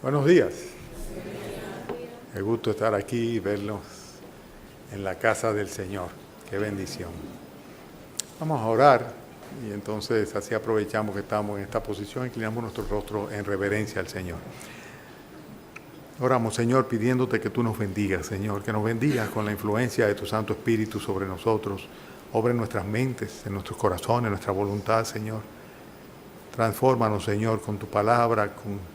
Buenos días. Qué gusto estar aquí y verlos en la casa del Señor. Qué bendición. Vamos a orar y entonces así aprovechamos que estamos en esta posición, inclinamos nuestro rostro en reverencia al Señor. Oramos, Señor, pidiéndote que tú nos bendigas, Señor, que nos bendigas con la influencia de tu Santo Espíritu sobre nosotros, obra en nuestras mentes, en nuestros corazones, en nuestra voluntad, Señor. Transfórmanos, Señor, con tu palabra, con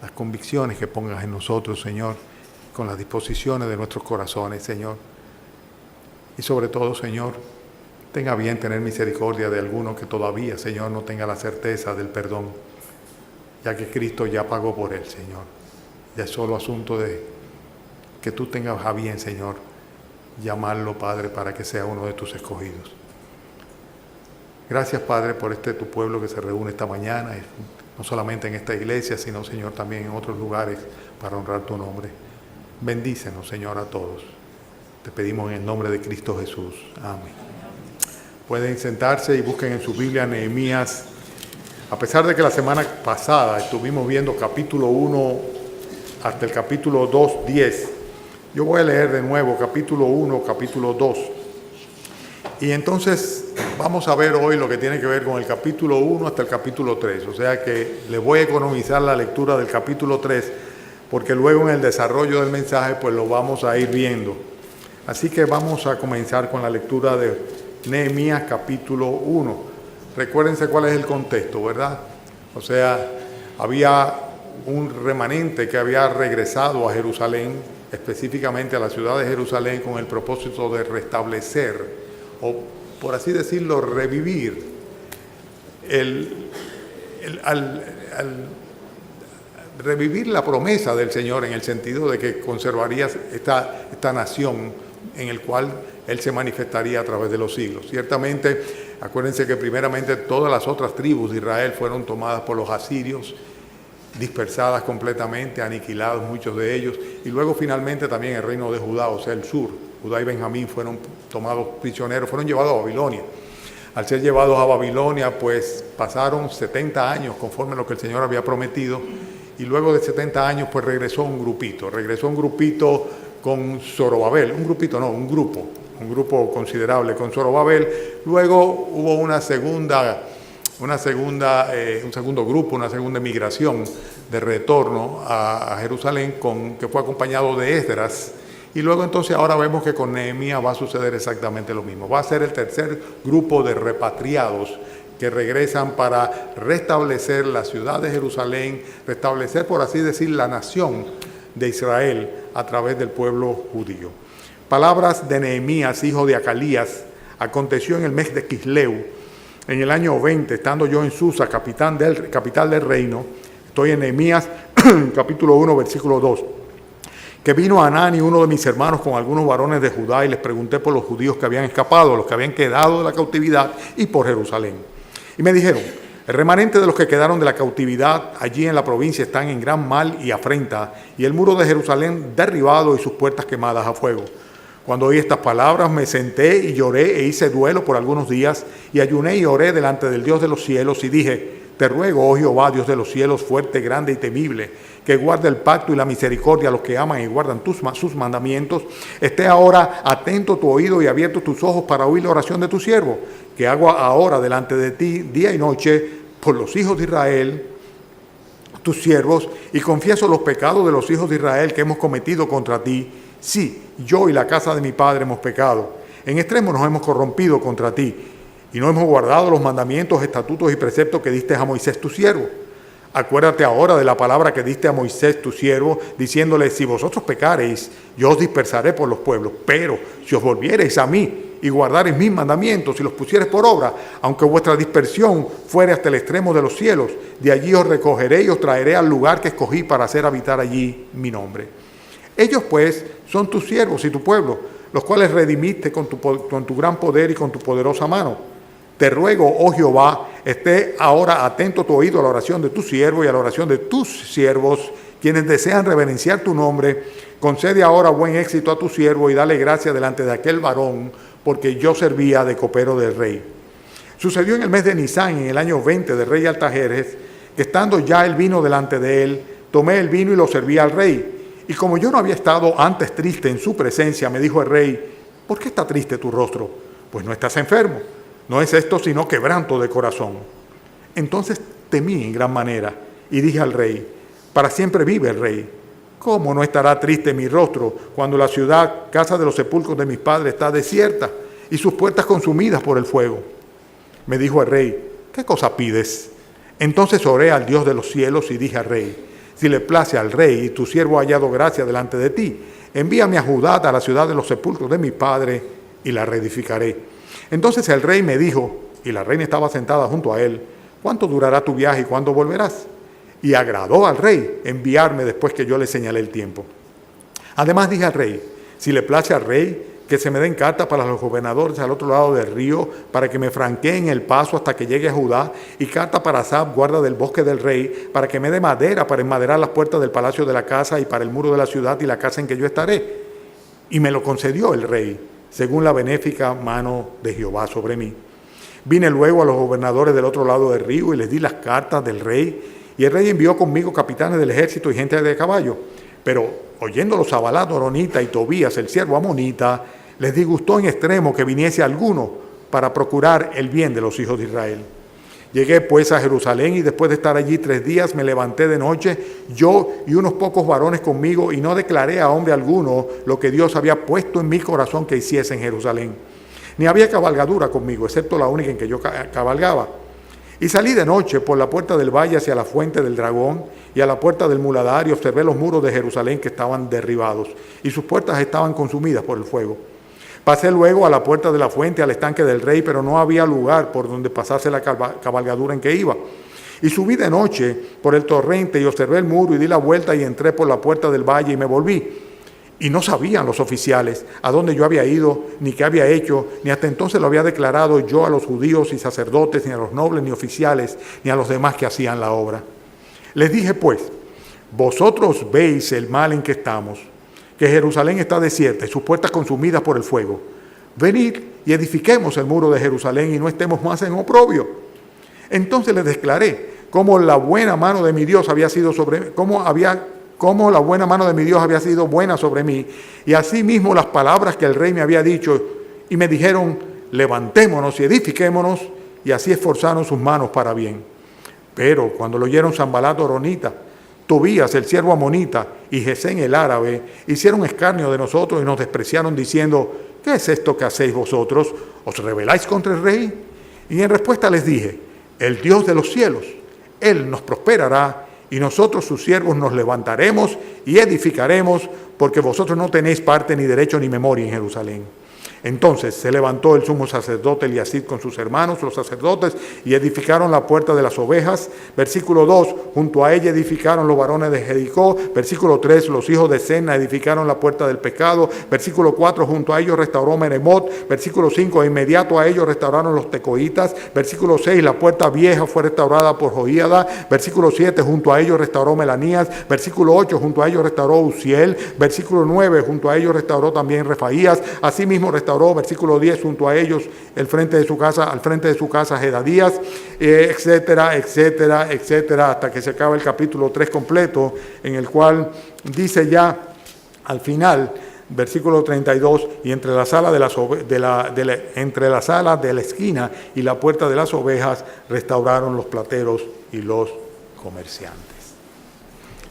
las convicciones que pongas en nosotros, Señor, con las disposiciones de nuestros corazones, Señor. Y sobre todo, Señor, tenga bien tener misericordia de alguno que todavía, Señor, no tenga la certeza del perdón, ya que Cristo ya pagó por él, Señor. Ya es solo asunto de que tú tengas a bien, Señor, llamarlo, Padre, para que sea uno de tus escogidos. Gracias, Padre, por tu pueblo que se reúne esta mañana, no solamente en esta iglesia, sino, Señor, también en otros lugares para honrar tu nombre. Bendícenos, Señor, a todos. Te pedimos en el nombre de Cristo Jesús. Amén. Pueden sentarse y busquen en su Biblia Nehemías. A pesar de que la semana pasada estuvimos viendo capítulo 1 hasta el capítulo 2, 10, yo voy a leer de nuevo capítulo 1, capítulo 2. Y entonces vamos a ver hoy lo que tiene que ver con el capítulo 1 hasta el capítulo 3. O sea que le voy a economizar la lectura del capítulo 3, porque luego en el desarrollo del mensaje pues lo vamos a ir viendo. Así que vamos a comenzar con la lectura de Nehemías capítulo 1. Recuérdense cuál es el contexto, ¿verdad? O sea, había un remanente que había regresado a Jerusalén, específicamente a la ciudad de Jerusalén, con el propósito de restablecer, o por así decirlo, revivir revivir la promesa del Señor, en el sentido de que conservaría esta nación en el cual Él se manifestaría a través de los siglos. Ciertamente, acuérdense que primeramente todas las otras tribus de Israel fueron tomadas por los asirios, dispersadas completamente, aniquilados muchos de ellos, y luego finalmente también el reino de Judá, o sea el sur, Judá y Benjamín fueron tomados prisioneros, fueron llevados a Babilonia. Al ser llevados a Babilonia, pues pasaron 70 años conforme a lo que el Señor había prometido, y luego de 70 años pues regresó un grupito con Zorobabel, un grupo considerable con Zorobabel. Luego hubo un segundo grupo, una segunda migración de retorno a Jerusalén que fue acompañado de Esdras. Y luego entonces ahora vemos que con Nehemías va a suceder exactamente lo mismo. Va a ser el tercer grupo de repatriados que regresan para restablecer la ciudad de Jerusalén, restablecer, por así decir, la nación de Israel a través del pueblo judío. Palabras de Nehemías, hijo de Acalías. Aconteció en el mes de Quisleu, en el año 20, estando yo en Susa, capital del reino. Estoy en Nehemías, capítulo 1, versículo 2. Que vino Hanani, uno de mis hermanos, con algunos varones de Judá, y les pregunté por los judíos que habían escapado, los que habían quedado de la cautividad, y por Jerusalén. Y me dijeron: el remanente de los que quedaron de la cautividad allí en la provincia están en gran mal y afrenta, y el muro de Jerusalén derribado y sus puertas quemadas a fuego. Cuando oí estas palabras me senté y lloré e hice duelo por algunos días, y ayuné y oré delante del Dios de los cielos, y dije: te ruego, oh Jehová, Dios de los cielos, fuerte, grande y temible, que guarde el pacto y la misericordia a los que aman y guardan sus mandamientos. Esté ahora atento tu oído y abierto tus ojos para oír la oración de tu siervo, que hago ahora delante de ti día y noche por los hijos de Israel, tus siervos, y confieso los pecados de los hijos de Israel que hemos cometido contra ti. Sí, yo y la casa de mi padre hemos pecado. En extremo nos hemos corrompido contra ti, y no hemos guardado los mandamientos, estatutos y preceptos que diste a Moisés tu siervo. Acuérdate ahora de la palabra que diste a Moisés tu siervo, diciéndole: si vosotros pecareis, yo os dispersaré por los pueblos. Pero si os volviereis a mí y guardareis mis mandamientos y los pusiereis por obra, aunque vuestra dispersión fuere hasta el extremo de los cielos, de allí os recogeré y os traeré al lugar que escogí para hacer habitar allí mi nombre. Ellos pues son tus siervos y tu pueblo, los cuales redimiste con tu gran poder y con tu poderosa mano. Te ruego, oh Jehová, esté ahora atento tu oído a la oración de tu siervo y a la oración de tus siervos, quienes desean reverenciar tu nombre. Concede ahora buen éxito a tu siervo y dale gracia delante de aquel varón, porque yo servía de copero del rey. Sucedió en el mes de Nisán, en el año 20 del rey Artajerjes, que estando ya el vino delante de él, Tomé el vino y lo serví al rey. Y como yo no había estado antes triste en su presencia, me dijo el rey: ¿por qué está triste tu rostro? Pues no estás enfermo. No es esto sino quebranto de corazón. Entonces temí en gran manera y dije al rey: para siempre vive el rey. ¿Cómo no estará triste mi rostro cuando la ciudad, casa de los sepulcros de mis padres, está desierta y sus puertas consumidas por el fuego? Me dijo el rey: ¿qué cosa pides? Entonces oré al Dios de los cielos y dije al rey: si le place al rey y tu siervo ha hallado gracia delante de ti, envíame a Judá, a la ciudad de los sepulcros de mi padre, y la reedificaré. Entonces el rey me dijo, y la reina estaba sentada junto a él: ¿cuánto durará tu viaje y cuándo volverás? Y agradó al rey enviarme después que yo le señalé el tiempo. Además dije al rey: si le place al rey, que se me den cartas para los gobernadores al otro lado del río, para que me franqueen el paso hasta que llegue a Judá, y carta para Asaf, guarda del bosque del rey, para que me dé madera para enmaderar las puertas del palacio de la casa y para el muro de la ciudad y la casa en que yo estaré. Y me lo concedió el rey, según la benéfica mano de Jehová sobre mí. Vine luego a los gobernadores del otro lado del río y les di las cartas del rey, y el rey envió conmigo capitanes del ejército y gente de caballo. Pero oyéndolo Sanbalat horonita y Tobías el siervo amonita, les disgustó en extremo que viniese alguno para procurar el bien de los hijos de Israel. Llegué pues a Jerusalén y después de estar allí 3 días me levanté de noche, yo y unos pocos varones conmigo, y no declaré a hombre alguno lo que Dios había puesto en mi corazón que hiciese en Jerusalén. Ni había cabalgadura conmigo, excepto la única en que yo cabalgaba. Y salí de noche por la puerta del valle hacia la fuente del dragón y a la puerta del muladar, y observé los muros de Jerusalén que estaban derribados, y sus puertas estaban consumidas por el fuego. Pasé luego a la puerta de la fuente, al estanque del rey, pero no había lugar por donde pasase la cabalgadura en que iba. Y subí de noche por el torrente y observé el muro y di la vuelta y entré por la puerta del valle y me volví. Y no sabían los oficiales a dónde yo había ido, ni qué había hecho, ni hasta entonces lo había declarado yo a los judíos y sacerdotes, ni a los nobles ni oficiales, ni a los demás que hacían la obra. Les dije pues: vosotros veis el mal en que estamos, que Jerusalén está desierta y sus puertas consumidas por el fuego. Venid y edifiquemos el muro de Jerusalén y no estemos más en oprobio. Entonces les declaré cómo la buena mano de mi Dios había sido sobre mí, cómo la buena mano de mi Dios había sido buena sobre mí, y asimismo las palabras que el rey me había dicho, y me dijeron: levantémonos y edifiquémonos, y así esforzaron sus manos para bien. Pero cuando lo oyeron Sanbalat horonita, Tobías el siervo amonita y Gesén el árabe, hicieron escarnio de nosotros y nos despreciaron diciendo: ¿qué es esto que hacéis vosotros? ¿Os rebeláis contra el rey? Y en respuesta les dije: el Dios de los cielos, Él nos prosperará, y nosotros sus siervos nos levantaremos y edificaremos, porque vosotros no tenéis parte ni derecho ni memoria en Jerusalén. Entonces se levantó el sumo sacerdote Eliasib con sus hermanos, los sacerdotes, y edificaron la puerta de las ovejas. Versículo 2, junto a ella edificaron los varones de Jericó. Versículo 3, los hijos de Sena edificaron la puerta del pecado. Versículo 4, junto a ellos restauró Meremot. Versículo 5, inmediato a ellos restauraron los tecoitas. Versículo 6, la puerta vieja fue restaurada por Joíada. Versículo 7, junto a ellos restauró Melanías. Versículo 8, junto a ellos restauró Uziel. Versículo 9, junto a ellos restauró también Refaías. Asimismo restauró, versículo 10, junto a ellos al frente de su casa Jedadías, etcétera, etcétera, etcétera, hasta que se acaba el capítulo 3 completo, en el cual dice ya al final, versículo 32, y entre la sala entre la sala de la esquina y la puerta de las ovejas restauraron los plateros y los comerciantes.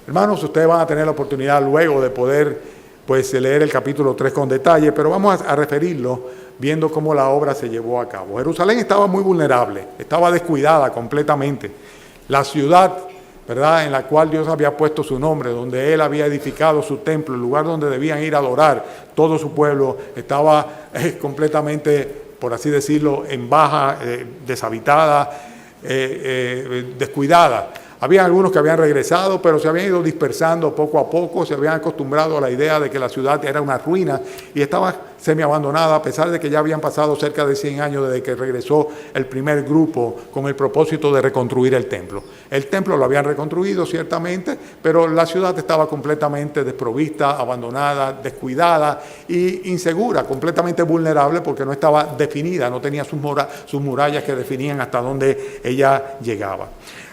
Hermanos, ustedes van a tener la oportunidad luego de poder leer el capítulo 3 con detalle, pero vamos a referirlo viendo cómo la obra se llevó a cabo. Jerusalén estaba muy vulnerable, estaba descuidada completamente. La ciudad, ¿verdad?, en la cual Dios había puesto su nombre, donde Él había edificado su templo, el lugar donde debían ir a adorar todo su pueblo, estaba completamente, por así decirlo, en baja, deshabitada, descuidada. Había algunos que habían regresado, pero se habían ido dispersando poco a poco, se habían acostumbrado a la idea de que la ciudad era una ruina y estaba semiabandonada, a pesar de que ya habían pasado cerca de 100 años desde que regresó el primer grupo con el propósito de reconstruir el templo. El templo lo habían reconstruido ciertamente, pero la ciudad estaba completamente desprovista, abandonada, descuidada e insegura, completamente vulnerable porque no estaba definida, no tenía sus murallas que definían hasta dónde ella llegaba.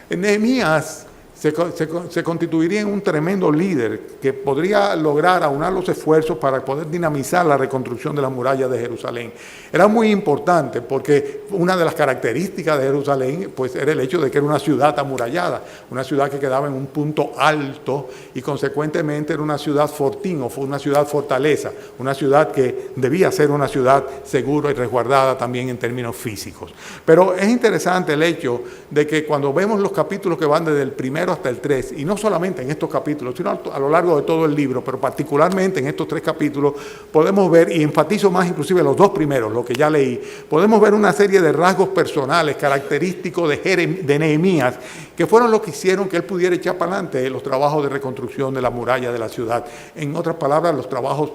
Nehemías se constituiría en un tremendo líder que podría lograr aunar los esfuerzos para poder dinamizar la reconstrucción de las murallas de Jerusalén. Era muy importante porque una de las características de Jerusalén pues, era el hecho de que era una ciudad amurallada, una ciudad que quedaba en un punto alto y consecuentemente era una ciudad fortín o una ciudad fortaleza, una ciudad que debía ser una ciudad segura y resguardada también en términos físicos. Pero es interesante el hecho de que cuando vemos los capítulos que van desde el primero hasta el 3, y no solamente en estos capítulos, sino a lo largo de todo el libro, pero particularmente en estos 3 capítulos, podemos ver, y enfatizo más inclusive los 2 primeros, lo que ya leí, podemos ver una serie de rasgos personales, característicos de Nehemías, que fueron los que hicieron que él pudiera echar para adelante los trabajos de reconstrucción de la muralla de la ciudad. En otras palabras, los trabajos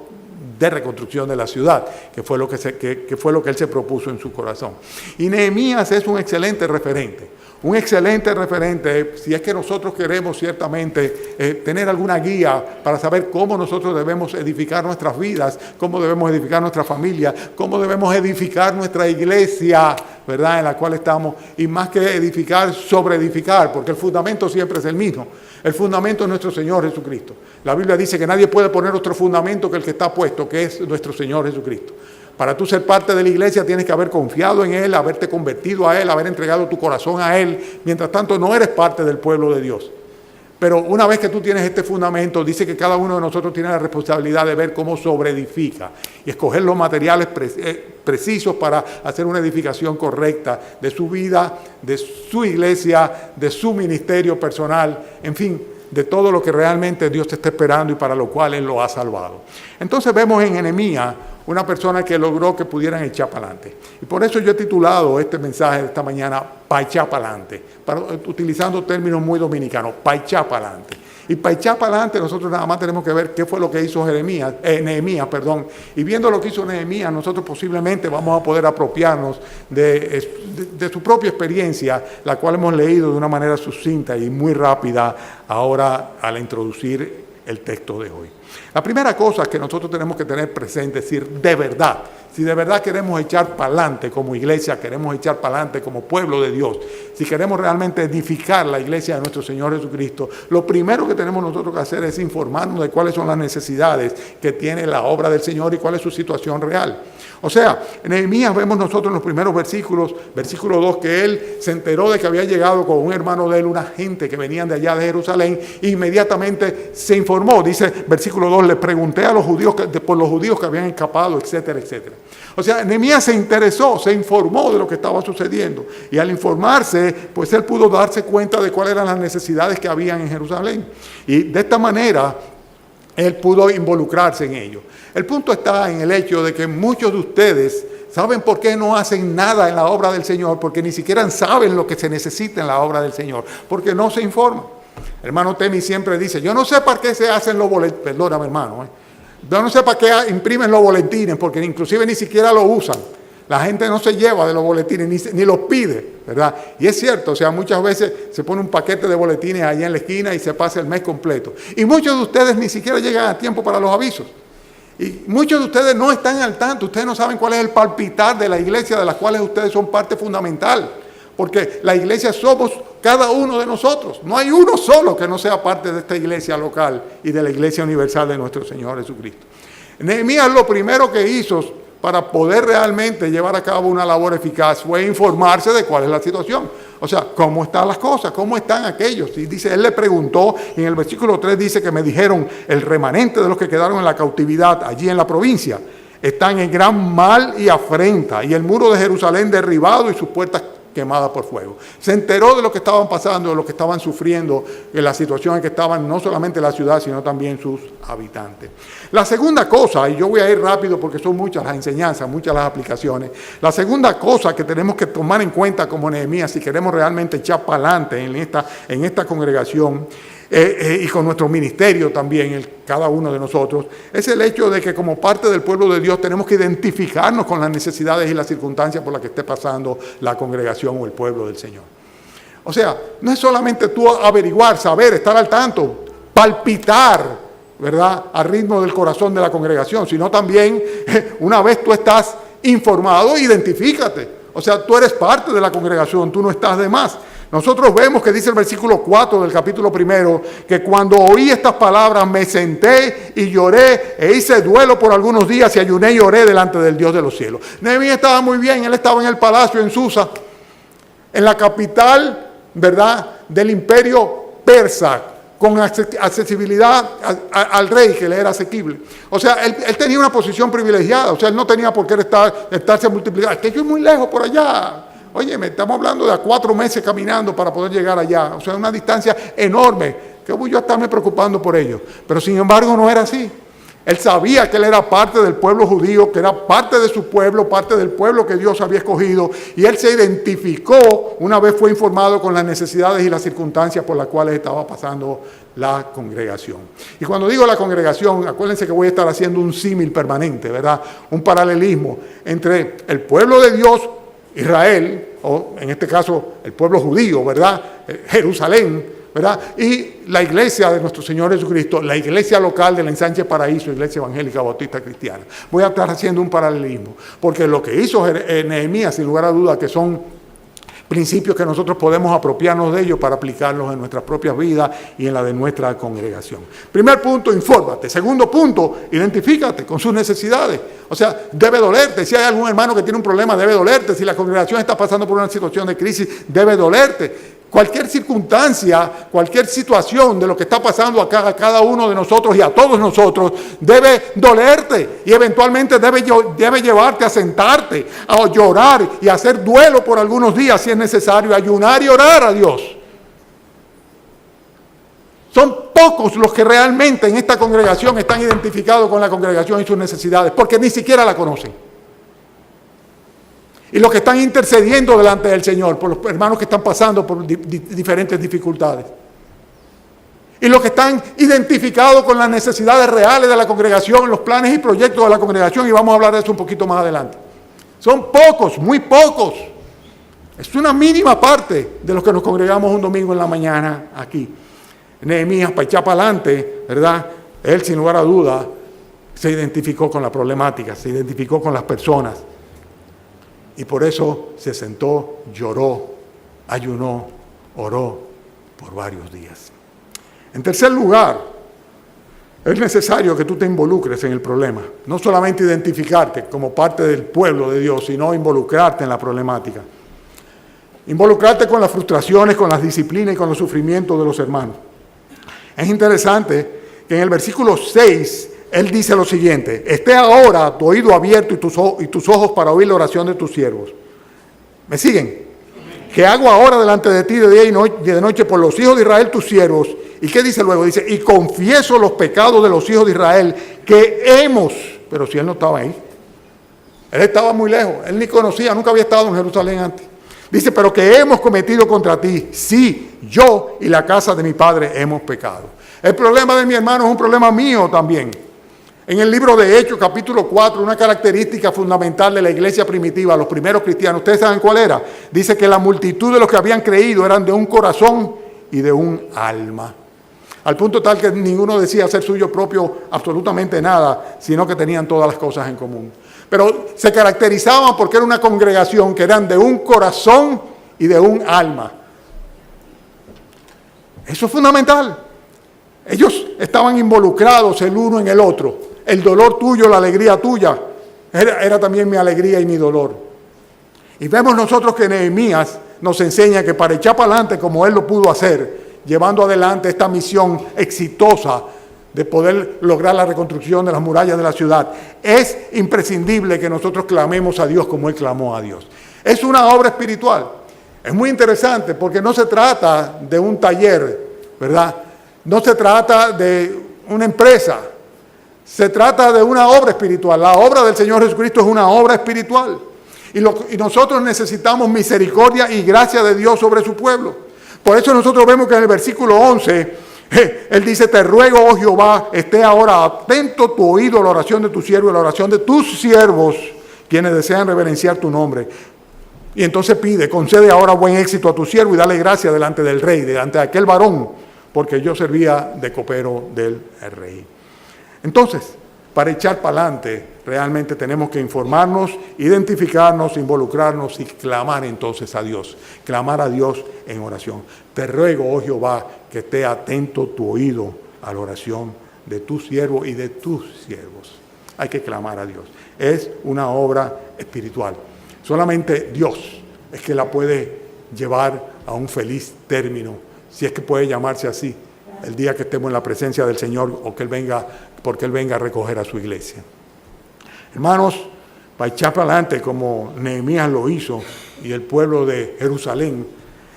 de reconstrucción de la ciudad, que fue lo que él se propuso en su corazón. Y Nehemías es un excelente referente si es que nosotros queremos ciertamente tener alguna guía para saber cómo nosotros debemos edificar nuestras vidas, cómo debemos edificar nuestra familia, cómo debemos edificar nuestra iglesia, ¿verdad?, en la cual estamos, y más que edificar, sobre edificar, porque el fundamento siempre es el mismo. El fundamento es nuestro Señor Jesucristo. La Biblia dice que nadie puede poner otro fundamento que el que está puesto, que es nuestro Señor Jesucristo. Para tú ser parte de la iglesia tienes que haber confiado en Él, haberte convertido a Él, haber entregado tu corazón a Él. Mientras tanto no eres parte del pueblo de Dios. Pero una vez que tú tienes este fundamento, dice que cada uno de nosotros tiene la responsabilidad de ver cómo sobreedifica y escoger los materiales precisos para hacer una edificación correcta de su vida, de su iglesia, de su ministerio personal, en fin, de todo lo que realmente Dios te está esperando y para lo cual Él lo ha salvado. Entonces vemos en Nehemías una persona que logró que pudieran echar para adelante. Y por eso yo he titulado este mensaje de esta mañana, pa' echar para adelante, utilizando términos muy dominicanos, pa' echar para adelante. Y para echar para adelante nosotros nada más tenemos que ver qué fue lo que hizo Nehemías. Y viendo lo que hizo Nehemías, nosotros posiblemente vamos a poder apropiarnos de su propia experiencia, la cual hemos leído de una manera sucinta y muy rápida ahora al introducir el texto de hoy. La primera cosa que nosotros tenemos que tener presente es decir, de verdad, si de verdad queremos echar para adelante como iglesia, queremos echar para adelante como pueblo de Dios, si queremos realmente edificar la iglesia de nuestro Señor Jesucristo, lo primero que tenemos nosotros que hacer es informarnos de cuáles son las necesidades que tiene la obra del Señor y cuál es su situación real. O sea, en Nehemías vemos nosotros en los primeros versículos, versículo 2, que él se enteró de que había llegado con un hermano de él, una gente que venían de allá de Jerusalén, e inmediatamente se informó. Dice, versículo 2, le pregunté a los judíos por los judíos que habían escapado, etcétera, etcétera. O sea, Nehemías se interesó, se informó de lo que estaba sucediendo. Y al informarse, pues él pudo darse cuenta de cuáles eran las necesidades que habían en Jerusalén. Y de esta manera, él pudo involucrarse en ello. El punto está en el hecho de que muchos de ustedes saben por qué no hacen nada en la obra del Señor, porque ni siquiera saben lo que se necesita en la obra del Señor, porque no se informan. Hermano Temi siempre dice, yo no sé para qué se hacen los boletines, perdóname hermano, yo no sé para qué imprimen los boletines, porque inclusive ni siquiera lo usan. La gente no se lleva de los boletines, ni los pide, ¿verdad? Y es cierto, o sea, muchas veces se pone un paquete de boletines allá en la esquina y se pasa el mes completo. Y muchos de ustedes ni siquiera llegan a tiempo para los avisos. Y muchos de ustedes no están al tanto, ustedes no saben cuál es el palpitar de la iglesia de las cuales ustedes son parte fundamental. Porque la iglesia somos cada uno de nosotros. No hay uno solo que no sea parte de esta iglesia local y de la iglesia universal de nuestro Señor Jesucristo. Nehemías lo primero que hizo para poder realmente llevar a cabo una labor eficaz fue informarse de cuál es la situación. O sea, cómo están las cosas, cómo están aquellos. Y dice, él le preguntó, en el versículo 3 dice que me dijeron, el remanente de los que quedaron en la cautividad allí en la provincia, están en gran mal y afrenta, y el muro de Jerusalén derribado y sus puertas quemada por fuego. Se enteró de lo que estaban pasando, de lo que estaban sufriendo, de la situación en que estaban no solamente la ciudad, sino también sus habitantes. La segunda cosa, y yo voy a ir rápido porque son muchas las enseñanzas, muchas las aplicaciones, la segunda cosa que tenemos que tomar en cuenta como Nehemías, si queremos realmente echar para adelante en esta congregación, y con nuestro ministerio también, cada uno de nosotros, es el hecho de que como parte del pueblo de Dios tenemos que identificarnos con las necesidades y las circunstancias por las que esté pasando la congregación o el pueblo del Señor. O sea, no es solamente tú averiguar, saber, estar al tanto, palpitar, ¿verdad?, al ritmo del corazón de la congregación, sino también, una vez tú estás informado, identifícate. O sea, tú eres parte de la congregación, tú no estás de más. Nosotros vemos que dice el versículo 4 del capítulo 1, que cuando oí estas palabras me senté y lloré e hice duelo por algunos días y ayuné y oré delante del Dios de los cielos. Nehemías estaba muy bien, él estaba en el palacio en Susa, en la capital, ¿verdad?, del imperio persa, con accesibilidad al rey, que le era asequible. O sea, él tenía una posición privilegiada, o sea, él no tenía por qué estarse multiplicando. Aquello es muy lejos por allá. Oye, estamos hablando de 4 meses caminando para poder llegar allá. O sea, una distancia enorme. ¿Qué voy yo a estarme preocupando por ello? Pero sin embargo no era así. Él sabía que él era parte del pueblo judío, que era parte de su pueblo, parte del pueblo que Dios había escogido. Y él se identificó, una vez fue informado, con las necesidades y las circunstancias por las cuales estaba pasando la congregación. Y cuando digo la congregación, acuérdense que voy a estar haciendo un símil permanente, ¿verdad? Un paralelismo entre el pueblo de Dios, Israel, o en este caso el pueblo judío, ¿verdad?, Jerusalén, ¿verdad?, y la iglesia de nuestro Señor Jesucristo, la iglesia local de la Ensanche Paraíso, iglesia evangélica bautista cristiana. Voy a estar haciendo un paralelismo, porque lo que hizo Nehemías, sin lugar a dudas, que son principios que nosotros podemos apropiarnos de ellos para aplicarlos en nuestras propias vidas y en la de nuestra congregación. Primer punto, infórmate. Segundo punto, identifícate con sus necesidades. O sea, debe dolerte. Si hay algún hermano que tiene un problema, debe dolerte. Si la congregación está pasando por una situación de crisis, debe dolerte. Cualquier circunstancia, cualquier situación de lo que está pasando a cada uno de nosotros y a todos nosotros debe dolerte y eventualmente debe llevarte a sentarte, a llorar y a hacer duelo por algunos días si es necesario, ayunar y orar a Dios. Son pocos los que realmente en esta congregación están identificados con la congregación y sus necesidades, porque ni siquiera la conocen. Y los que están intercediendo delante del Señor, por los hermanos que están pasando por diferentes dificultades. Y los que están identificados con las necesidades reales de la congregación, los planes y proyectos de la congregación, y vamos a hablar de eso un poquito más adelante. Son pocos, muy pocos. Es una mínima parte de los que nos congregamos un domingo en la mañana aquí. Nehemías, para echar para adelante, ¿verdad? Él, sin lugar a duda, se identificó con la problemática, se identificó con las personas. Y por eso se sentó, lloró, ayunó, oró por varios días. En tercer lugar, es necesario que tú te involucres en el problema. No solamente identificarte como parte del pueblo de Dios, sino involucrarte en la problemática. Involucrarte con las frustraciones, con las disciplinas y con los sufrimientos de los hermanos. Es interesante que en el versículo 6, él dice lo siguiente: esté ahora tu oído abierto y tus ojos para oír la oración de tus siervos. ¿Me siguen? ¿Qué hago ahora delante de ti de día y de noche por los hijos de Israel, tus siervos? ¿Y qué dice luego? Dice, y confieso los pecados de los hijos de Israel que hemos... Pero si él no estaba ahí. Él estaba muy lejos. Él ni conocía, nunca había estado en Jerusalén antes. Dice, pero que hemos cometido contra ti. Sí, yo y la casa de mi padre hemos pecado. El problema de mi hermano es un problema mío también. En el libro de Hechos, capítulo 4, una característica fundamental de la iglesia primitiva, los primeros cristianos, ¿ustedes saben cuál era? Dice que la multitud de los que habían creído eran de un corazón y de un alma. Al punto tal que ninguno decía ser suyo propio absolutamente nada, sino que tenían todas las cosas en común. Pero se caracterizaban porque era una congregación que eran de un corazón y de un alma. Eso es fundamental. Ellos estaban involucrados el uno en el otro. El dolor tuyo, la alegría tuya, era también mi alegría y mi dolor. Y vemos nosotros que Nehemías nos enseña que para echar para adelante como él lo pudo hacer, llevando adelante esta misión exitosa de poder lograr la reconstrucción de las murallas de la ciudad, es imprescindible que nosotros clamemos a Dios como él clamó a Dios. Es una obra espiritual. Es muy interesante porque no se trata de un taller, ¿verdad? No se trata de una empresa. Se trata de una obra espiritual. La obra del Señor Jesucristo es una obra espiritual. Y nosotros necesitamos misericordia y gracia de Dios sobre su pueblo. Por eso nosotros vemos que en el versículo 11, él dice, te ruego, oh Jehová, esté ahora atento tu oído a la oración de tu siervo y a la oración de tus siervos, quienes desean reverenciar tu nombre. Y entonces pide, concede ahora buen éxito a tu siervo y dale gracia delante del rey, delante de aquel varón, porque yo servía de copero del rey. Entonces, Para echar para adelante, realmente tenemos que informarnos, identificarnos, involucrarnos y clamar entonces a Dios. Clamar a Dios en oración. Te ruego, oh Jehová, que esté atento tu oído a la oración de tu siervo y de tus siervos. Hay que clamar a Dios. Es una obra espiritual. Solamente Dios es que la puede llevar a un feliz término, si es que puede llamarse así, el día que estemos en la presencia del Señor o que Él venga, porque Él venga a recoger a su iglesia. Hermanos, para echar para adelante como Nehemías lo hizo y el pueblo de Jerusalén,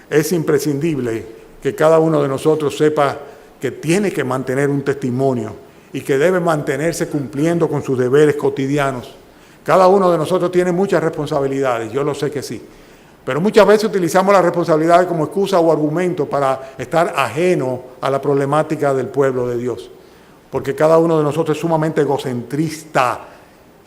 es imprescindible que cada uno de nosotros sepa que tiene que mantener un testimonio y que debe mantenerse cumpliendo con sus deberes cotidianos. Cada uno de nosotros tiene muchas responsabilidades, yo lo sé que sí. Pero muchas veces utilizamos las responsabilidades como excusa o argumento para estar ajeno a la problemática del pueblo de Dios. Porque cada uno de nosotros es sumamente egocentrista,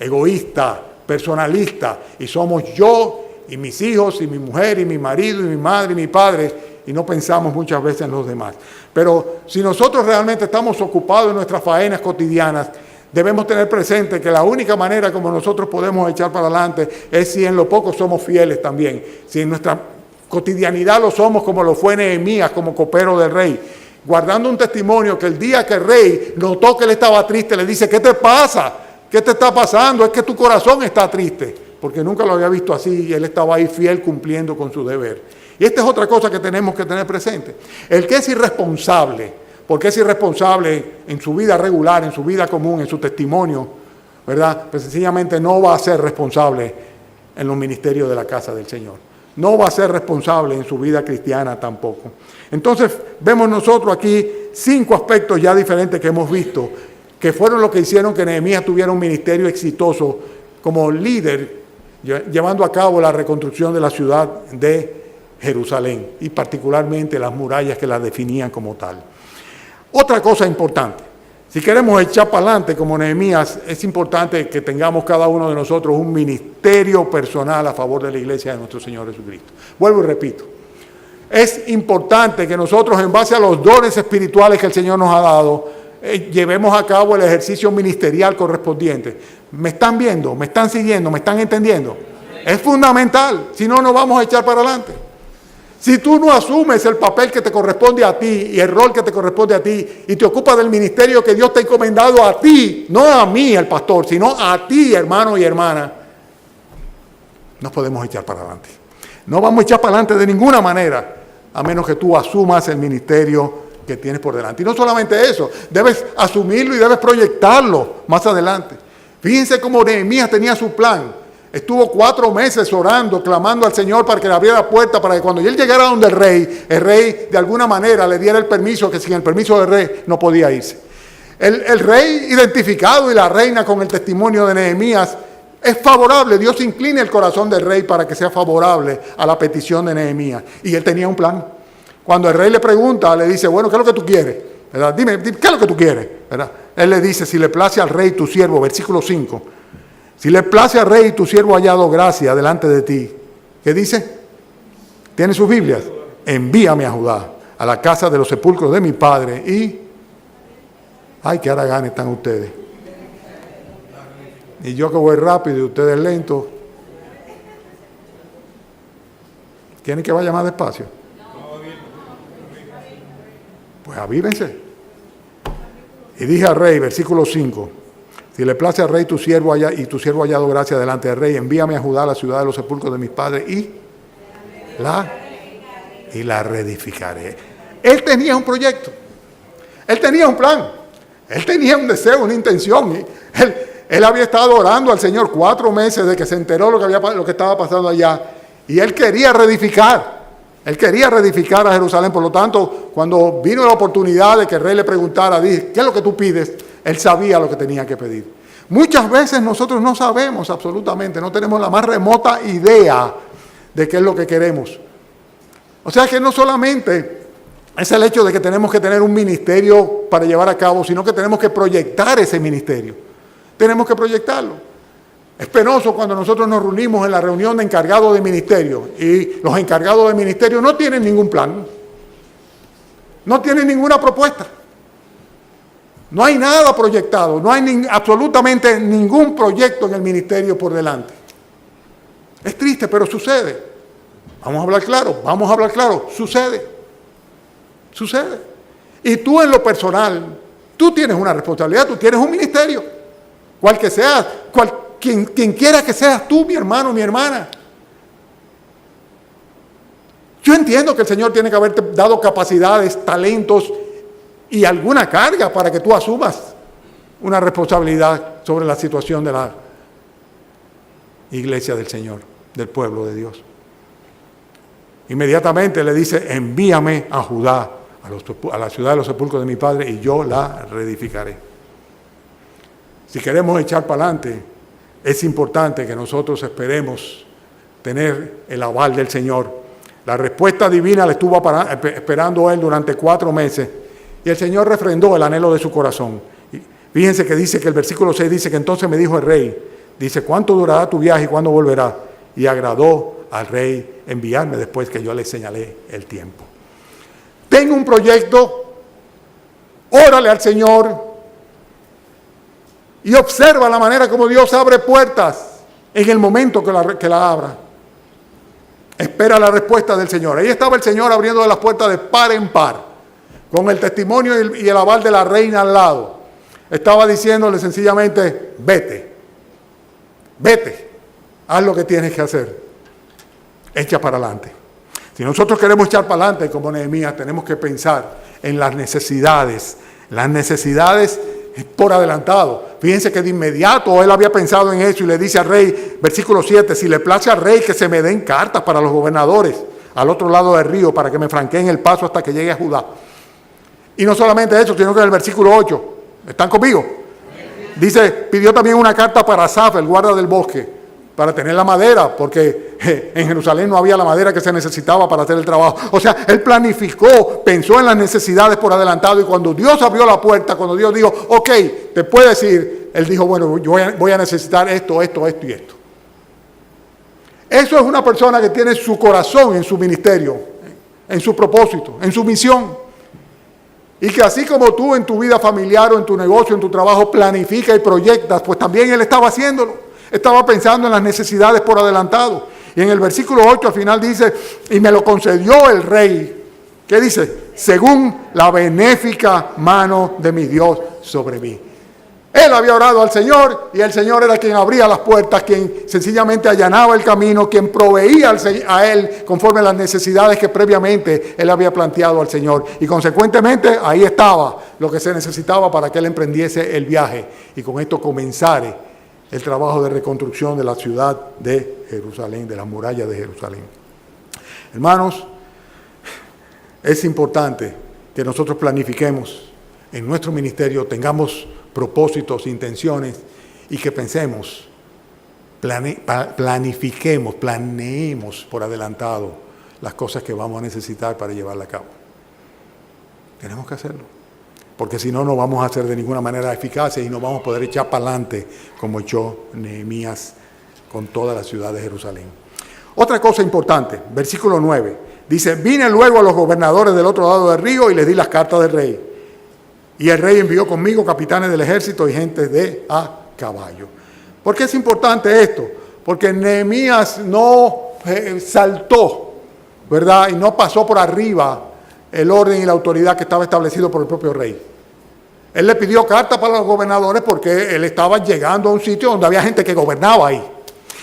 egoísta, personalista. Y somos yo y mis hijos y mi mujer y mi marido y mi madre y mi padre. Y no pensamos muchas veces en los demás. Pero si nosotros realmente estamos ocupados en nuestras faenas cotidianas, debemos tener presente que la única manera como nosotros podemos echar para adelante es si en lo poco somos fieles también. Si en nuestra cotidianidad lo somos como lo fue Nehemías, como copero del rey. Guardando un testimonio que el día que el rey notó que él estaba triste, le dice, ¿qué te pasa? ¿Qué te está pasando? Es que tu corazón está triste. Porque nunca lo había visto así y él estaba ahí fiel cumpliendo con su deber. Y esta es otra cosa que tenemos que tener presente. El que es irresponsable, porque es irresponsable en su vida regular, en su vida común, en su testimonio, ¿verdad? Pues sencillamente no va a ser responsable en los ministerios de la casa del Señor. No va a ser responsable en su vida cristiana tampoco. Entonces, vemos nosotros aquí 5 aspectos ya diferentes que hemos visto, que fueron los que hicieron que Nehemías tuviera un ministerio exitoso como líder, llevando a cabo la reconstrucción de la ciudad de Jerusalén y particularmente las murallas que la definían como tal. Otra cosa importante, si queremos echar para adelante como Nehemías, es importante que tengamos cada uno de nosotros un ministerio personal a favor de la iglesia de nuestro Señor Jesucristo. Vuelvo y repito, es importante que nosotros en base a los dones espirituales que el Señor nos ha dado, llevemos a cabo el ejercicio ministerial correspondiente. ¿Me están viendo? ¿Me están siguiendo? ¿Me están entendiendo? Es fundamental, si no, no vamos a echar para adelante. Si tú no asumes el papel que te corresponde a ti y el rol que te corresponde a ti y te ocupas del ministerio que Dios te ha encomendado a ti, no a mí, el pastor, sino a ti, hermano y hermana, no podemos echar para adelante. No vamos a echar para adelante de ninguna manera, a menos que tú asumas el ministerio que tienes por delante. Y no solamente eso, debes asumirlo y debes proyectarlo más adelante. Fíjense cómo Nehemías tenía su plan. Estuvo 4 meses orando, clamando al Señor para que le abriera la puerta, para que cuando él llegara donde el rey de alguna manera le diera el permiso, que sin el permiso del rey no podía irse. El rey identificado y la reina con el testimonio de Nehemías es favorable. Dios inclina el corazón del rey para que sea favorable a la petición de Nehemías. Y él tenía un plan. Cuando el rey le pregunta, le dice, bueno, ¿qué es lo que tú quieres? ¿Verdad? Dime, ¿qué es lo que tú quieres? ¿Verdad? Él le dice, si le place al rey tu siervo, versículo 5, si le place al rey tu siervo hallado gracia delante de ti. ¿Qué dice? ¿Tiene sus Biblias? Envíame a Judá, a la casa de los sepulcros de mi padre y... ¡Ay, qué haraganes están ustedes! Y yo que voy rápido y ustedes lentos. ¿Quieren que vaya más despacio? Pues avívense. Y dije al rey, versículo 5, si le place al rey tu siervo y tu siervo hallado gracia delante del rey, envíame a Judá, a la ciudad de los sepulcros de mis padres, y la reedificaré. Él tenía un proyecto, él tenía un plan, él tenía un deseo, una intención. Él había estado orando al Señor 4 meses desde que se enteró lo que estaba pasando allá, y él quería reedificar. Él quería reedificar a Jerusalén. Por lo tanto, cuando vino la oportunidad de que el rey le preguntara, dije, ¿qué es lo que tú pides? Él sabía lo que tenía que pedir. Muchas veces nosotros no sabemos absolutamente, no tenemos la más remota idea de qué es lo que queremos. O sea que no solamente es el hecho de que tenemos que tener un ministerio para llevar a cabo, sino que tenemos que proyectar ese ministerio. Tenemos que proyectarlo. Es penoso cuando nosotros nos reunimos en la reunión de encargados de ministerio y los encargados de ministerio no tienen ningún plan, no tienen ninguna propuesta. No hay nada proyectado, no hay absolutamente ningún proyecto en el ministerio por delante. Es triste, pero sucede. Vamos a hablar claro, sucede. Y tú en lo personal, tú tienes una responsabilidad, tú tienes un ministerio, cual que seas, quien quiera que seas tú, mi hermano, mi hermana. Yo entiendo que el Señor tiene que haberte dado capacidades, talentos y alguna carga para que tú asumas una responsabilidad sobre la situación de la iglesia del Señor, del pueblo de Dios. Inmediatamente le dice, envíame a Judá, a la ciudad de los sepulcros de mi padre, y yo la reedificaré. Si queremos echar para adelante, es importante que nosotros esperemos tener el aval del Señor. La respuesta divina la estuvo esperando él durante 4 meses, y el Señor refrendó el anhelo de su corazón. Y fíjense que dice que el versículo 6 dice que entonces me dijo el rey, dice, ¿cuánto durará tu viaje y cuándo volverás? Y agradó al rey enviarme después que yo le señalé el tiempo. Tengo un proyecto, órale al Señor y observa la manera como Dios abre puertas en el momento que la abra. Espera la respuesta del Señor. Ahí estaba el Señor abriendo las puertas de par en par, con el testimonio y el aval de la reina al lado. Estaba diciéndole sencillamente, vete, haz lo que tienes que hacer, echa para adelante. Si nosotros queremos echar para adelante como Nehemías, tenemos que pensar en las necesidades por adelantado. Fíjense que de inmediato él había pensado en eso y le dice al rey, versículo 7, si le place al rey que se me den cartas para los gobernadores al otro lado del río para que me franqueen el paso hasta que llegue a Judá. Y no solamente eso, sino que en el versículo 8, ¿están conmigo? Dice, pidió también una carta para Asaf, el guarda del bosque, para tener la madera, porque en Jerusalén no había la madera que se necesitaba para hacer el trabajo. O sea, él planificó, pensó en las necesidades por adelantado, y cuando Dios abrió la puerta, cuando Dios dijo, ok, te puedes ir, él dijo, bueno, yo voy a necesitar esto y esto. Eso es una persona que tiene su corazón en su ministerio, en su propósito, en su misión. Y que así como tú en tu vida familiar o en tu negocio, en tu trabajo, planificas y proyectas, pues también él estaba haciéndolo. Estaba pensando en las necesidades por adelantado. Y en el versículo 8 al final dice, y me lo concedió el rey. ¿Qué dice? Según la benéfica mano de mi Dios sobre mí. Él había orado al Señor y el Señor era quien abría las puertas, quien sencillamente allanaba el camino, quien proveía a él conforme a las necesidades que previamente él había planteado al Señor. Y consecuentemente ahí estaba lo que se necesitaba para que él emprendiese el viaje y con esto comenzara el trabajo de reconstrucción de la ciudad de Jerusalén, de las murallas de Jerusalén. Hermanos, es importante que nosotros planifiquemos en nuestro ministerio, tengamos propósitos, intenciones, y que pensemos, planeemos por adelantado las cosas que vamos a necesitar para llevarla a cabo. Tenemos que hacerlo, porque si no, no vamos a ser de ninguna manera eficaces y no vamos a poder echar para adelante como echó Nehemías con toda la ciudad de Jerusalén. Otra cosa importante, versículo 9, dice, vine luego a los gobernadores del otro lado del río y les di las cartas del rey. Y el rey envió conmigo capitanes del ejército y gente de a caballo. ¿Por qué es importante esto? Porque Nehemías no saltó, ¿verdad? Y no pasó por arriba el orden y la autoridad que estaba establecido por el propio rey. Él le pidió carta para los gobernadores porque él estaba llegando a un sitio donde había gente que gobernaba ahí.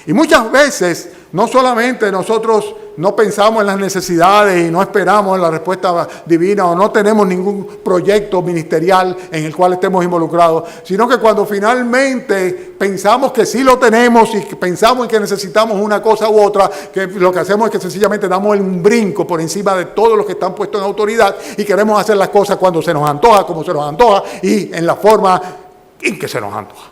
Y muchas veces, no solamente nosotros no pensamos en las necesidades y no esperamos en la respuesta divina o no tenemos ningún proyecto ministerial en el cual estemos involucrados, sino que cuando finalmente pensamos que sí lo tenemos y que pensamos en que necesitamos una cosa u otra, que lo que hacemos es que sencillamente damos un brinco por encima de todos los que están puestos en autoridad y queremos hacer las cosas cuando se nos antoja, como se nos antoja y en la forma en que se nos antoja.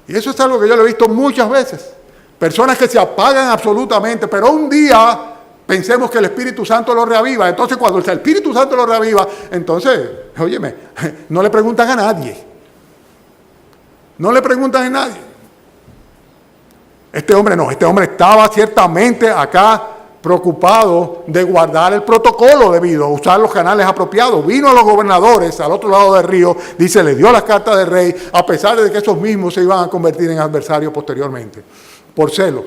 Y eso es algo que yo lo he visto muchas veces. Personas que se apagan absolutamente, pero un día pensemos que el Espíritu Santo lo reaviva. Entonces, cuando el Espíritu Santo lo reaviva, entonces, óyeme, no le preguntan a nadie. No le preguntan a nadie. Este hombre no, este hombre estaba ciertamente acá preocupado de guardar el protocolo debido, usar los canales apropiados. Vino a los gobernadores al otro lado del río, dice, le dio las cartas del rey, a pesar de que esos mismos se iban a convertir en adversarios posteriormente, por celos.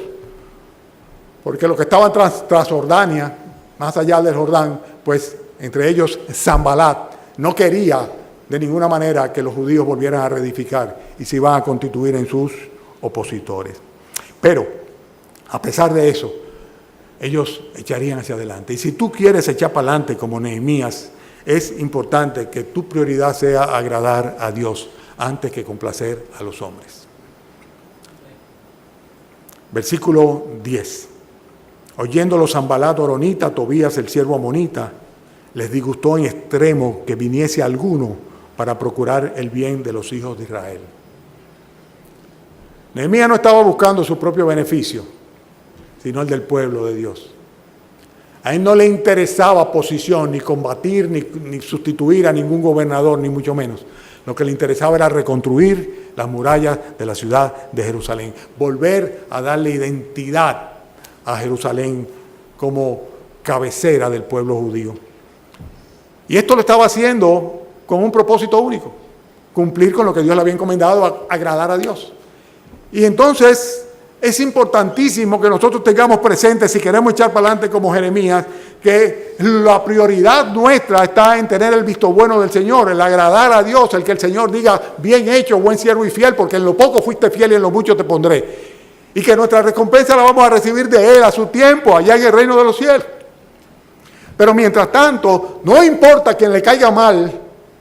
Porque los que estaban tras Jordania, más allá del Jordán, pues entre ellos Sanbalat, no quería de ninguna manera que los judíos volvieran a reedificar y se iban a constituir en sus opositores. Pero, a pesar de eso, ellos echarían hacia adelante. Y si tú quieres echar para adelante como Nehemías, es importante que tu prioridad sea agradar a Dios antes que complacer a los hombres. Versículo 10. Oyéndolo Sanbalat horonita, Tobías el siervo amonita, les disgustó en extremo que viniese alguno para procurar el bien de los hijos de Israel. Nehemías no estaba buscando su propio beneficio, sino el del pueblo de Dios. A él no le interesaba posición, ni combatir, ni sustituir a ningún gobernador, ni mucho menos. Lo que le interesaba era reconstruir las murallas de la ciudad de Jerusalén, volver a darle identidad a Jerusalén como cabecera del pueblo judío. Y esto lo estaba haciendo con un propósito único, cumplir con lo que Dios le había encomendado, agradar a Dios. Y entonces es importantísimo que nosotros tengamos presente, si queremos echar para adelante como Jeremías, que la prioridad nuestra está en tener el visto bueno del Señor, el agradar a Dios, el que el Señor diga, bien hecho, buen siervo y fiel, porque en lo poco fuiste fiel y en lo mucho te pondré. Y que nuestra recompensa la vamos a recibir de Él a su tiempo, allá en el reino de los cielos. Pero mientras tanto, no importa quien le caiga mal,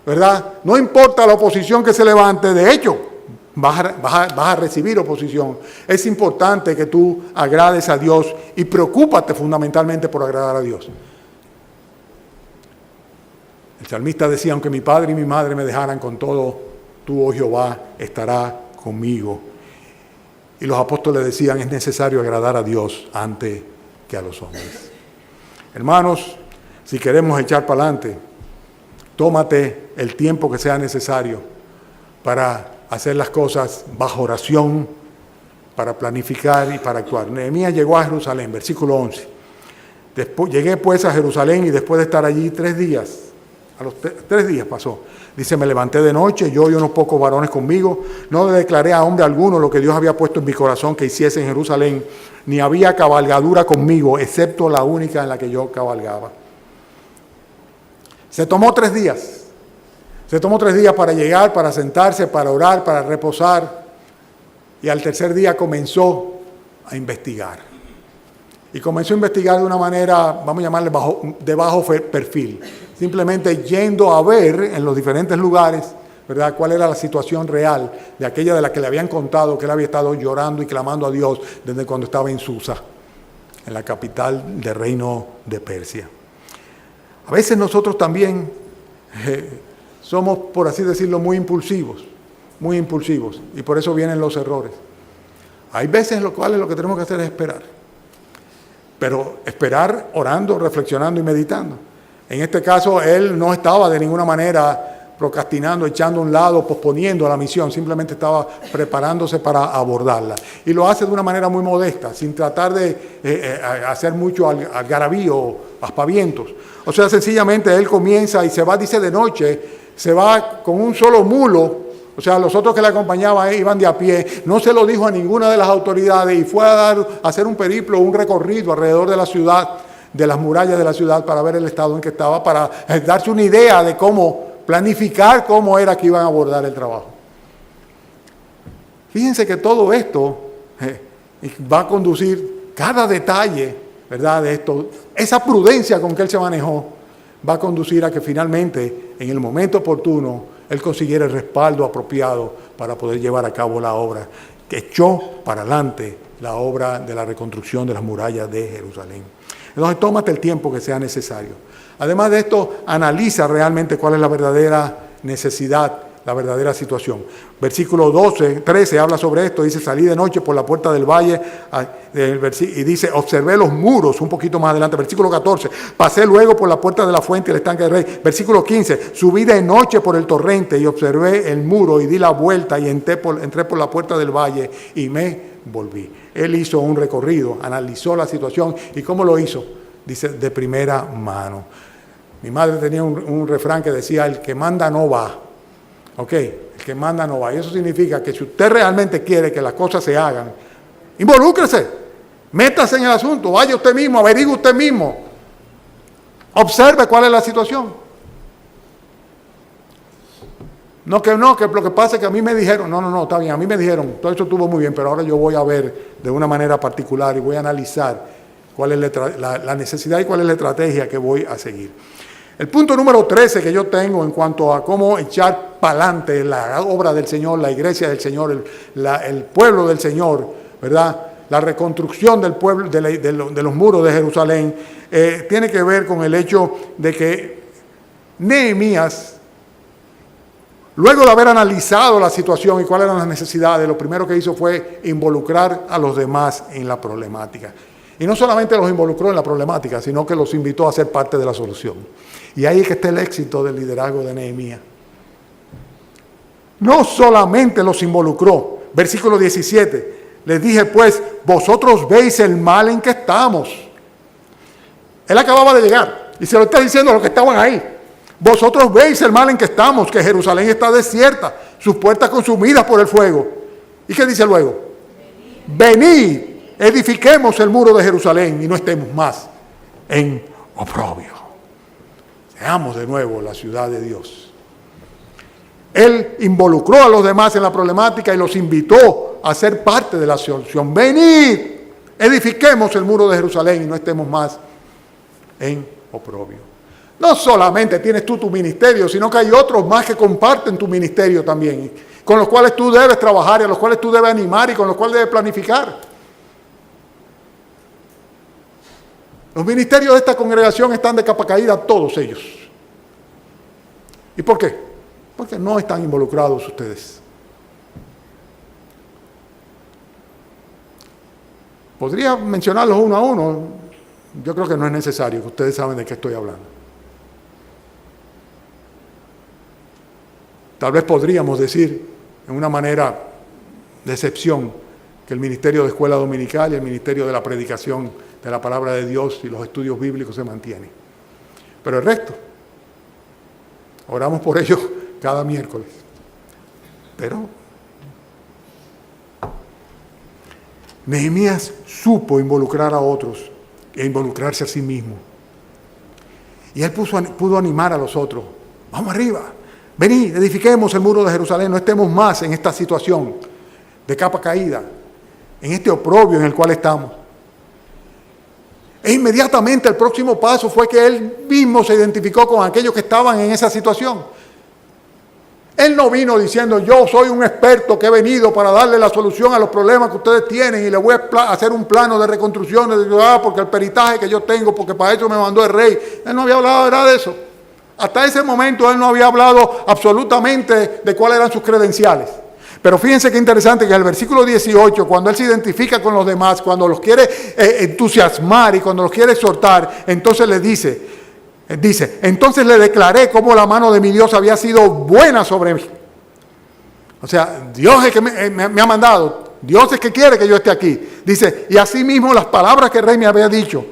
¿verdad? No importa la oposición que se levante, de hecho, vas a recibir oposición. Es importante que tú agrades a Dios y preocúpate fundamentalmente por agradar a Dios. El salmista decía, aunque mi padre y mi madre me dejaran, con todo, tú, oh Jehová, estarás conmigo. Y los apóstoles decían, es necesario agradar a Dios antes que a los hombres. Hermanos, si queremos echar para adelante, tómate el tiempo que sea necesario para hacer las cosas bajo oración, para planificar y para actuar. Nehemías llegó a Jerusalén, versículo 11. Llegué pues a Jerusalén y después de estar allí 3 días, a los 3 días pasó. Dice, me levanté de noche, yo y unos pocos varones conmigo, no le declaré a hombre alguno lo que Dios había puesto en mi corazón que hiciese en Jerusalén, ni había cabalgadura conmigo, excepto la única en la que yo cabalgaba. Se tomó 3 días. Se tomó 3 días para llegar, para sentarse, para orar, para reposar. Y al tercer día comenzó a investigar. Y comenzó a investigar de una manera, vamos a llamarle de bajo perfil. Simplemente yendo a ver en los diferentes lugares, ¿verdad?, cuál era la situación real de aquella de la que le habían contado que él había estado llorando y clamando a Dios desde cuando estaba en Susa, en la capital del reino de Persia. A veces nosotros también somos, por así decirlo, muy impulsivos, y por eso vienen los errores. Hay veces en los cuales lo que tenemos que hacer es esperar, pero esperar orando, reflexionando y meditando. En este caso, él no estaba de ninguna manera procrastinando, echando a un lado, posponiendo la misión, simplemente estaba preparándose para abordarla. Y lo hace de una manera muy modesta, sin tratar de hacer mucho algarabío o aspavientos. O sea, sencillamente él comienza y se va, dice, de noche, se va con un solo mulo. O sea, los otros que le acompañaban iban de a pie, no se lo dijo a ninguna de las autoridades y fue a hacer un periplo, un recorrido alrededor de la ciudad, de las murallas de la ciudad, para ver el estado en que estaba, para darse una idea de cómo planificar cómo era que iban a abordar el trabajo. Fíjense que todo esto va a conducir, cada detalle, ¿verdad?, de esto, esa prudencia con que él se manejó, va a conducir a que finalmente, en el momento oportuno, él consiguiera el respaldo apropiado para poder llevar a cabo la obra, que echó para adelante la obra de la reconstrucción de las murallas de Jerusalén. Entonces, tómate el tiempo que sea necesario. Además de esto, analiza realmente cuál es la verdadera necesidad, la verdadera situación. Versículo 13 habla sobre esto, dice, salí de noche por la puerta del valle, y dice, observé los muros, un poquito más adelante. Versículo 14, pasé luego por la puerta de la fuente y el estanque del rey. Versículo 15, subí de noche por el torrente y observé el muro y di la vuelta y entré por la puerta del valle y me volví. Él hizo un recorrido, analizó la situación. ¿Y cómo lo hizo? Dice, de primera mano. Mi madre tenía un refrán que decía, el que manda no va. ¿Ok? El que manda no va. Y eso significa que si usted realmente quiere que las cosas se hagan, involúcrese, métase en el asunto, vaya usted mismo, averigüe usted mismo, observe cuál es la situación. No, que lo que pasa es que a mí me dijeron, no, está bien, a mí me dijeron, todo eso estuvo muy bien, pero ahora yo voy a ver de una manera particular y voy a analizar cuál es la necesidad y cuál es la estrategia que voy a seguir. El punto número 13 que yo tengo en cuanto a cómo echar para adelante la obra del Señor, la iglesia del Señor, el pueblo del Señor, ¿verdad? La reconstrucción del pueblo, de los muros de Jerusalén, tiene que ver con el hecho de que Nehemías, luego de haber analizado la situación y cuáles eran las necesidades, lo primero que hizo fue involucrar a los demás en la problemática. Y no solamente los involucró en la problemática, sino que los invitó a ser parte de la solución. Y ahí es que está el éxito del liderazgo de Nehemías. No solamente los involucró, versículo 17, les dije pues, vosotros veis el mal en que estamos. Él acababa de llegar y se lo está diciendo a los que estaban ahí. Vosotros veis el mal en que estamos, que Jerusalén está desierta, sus puertas consumidas por el fuego. ¿Y qué dice luego? Venid, edifiquemos el muro de Jerusalén y no estemos más en oprobio. Seamos de nuevo la ciudad de Dios. Él involucró a los demás en la problemática y los invitó a ser parte de la solución. Venid, edifiquemos el muro de Jerusalén y no estemos más en oprobio. No solamente tienes tú tu ministerio, sino que hay otros más que comparten tu ministerio también, con los cuales tú debes trabajar y a los cuales tú debes animar y con los cuales debes planificar. Los ministerios de esta congregación están de capa caída, todos ellos. ¿Y por qué? Porque no están involucrados ustedes. Podría mencionarlos uno a uno. Yo creo que no es necesario, que ustedes saben de qué estoy hablando. Tal vez podríamos decir, en una manera de excepción, que el ministerio de escuela dominical y el ministerio de la predicación de la palabra de Dios y los estudios bíblicos se mantienen. Pero el resto, oramos por ellos cada miércoles. Pero Nehemías supo involucrar a otros e involucrarse a sí mismo. Y él pudo animar a los otros. Vamos arriba. Venid, edifiquemos el muro de Jerusalén, no estemos más en esta situación de capa caída, en este oprobio en el cual estamos. E inmediatamente el próximo paso fue que él mismo se identificó con aquellos que estaban en esa situación. Él no vino diciendo, yo soy un experto que he venido para darle la solución a los problemas que ustedes tienen y le voy a hacer un plano de reconstrucción de ciudad porque el peritaje que yo tengo, porque para eso me mandó el rey. Él no había hablado nada de eso. Hasta ese momento él no había hablado absolutamente de cuáles eran sus credenciales. Pero fíjense qué interesante que en el versículo 18, cuando él se identifica con los demás, cuando los quiere entusiasmar y cuando los quiere exhortar, entonces le dice, entonces le declaré cómo la mano de mi Dios había sido buena sobre mí. O sea, Dios es que me ha mandado, Dios es que quiere que yo esté aquí. Dice, y así mismo las palabras que el rey me había dicho.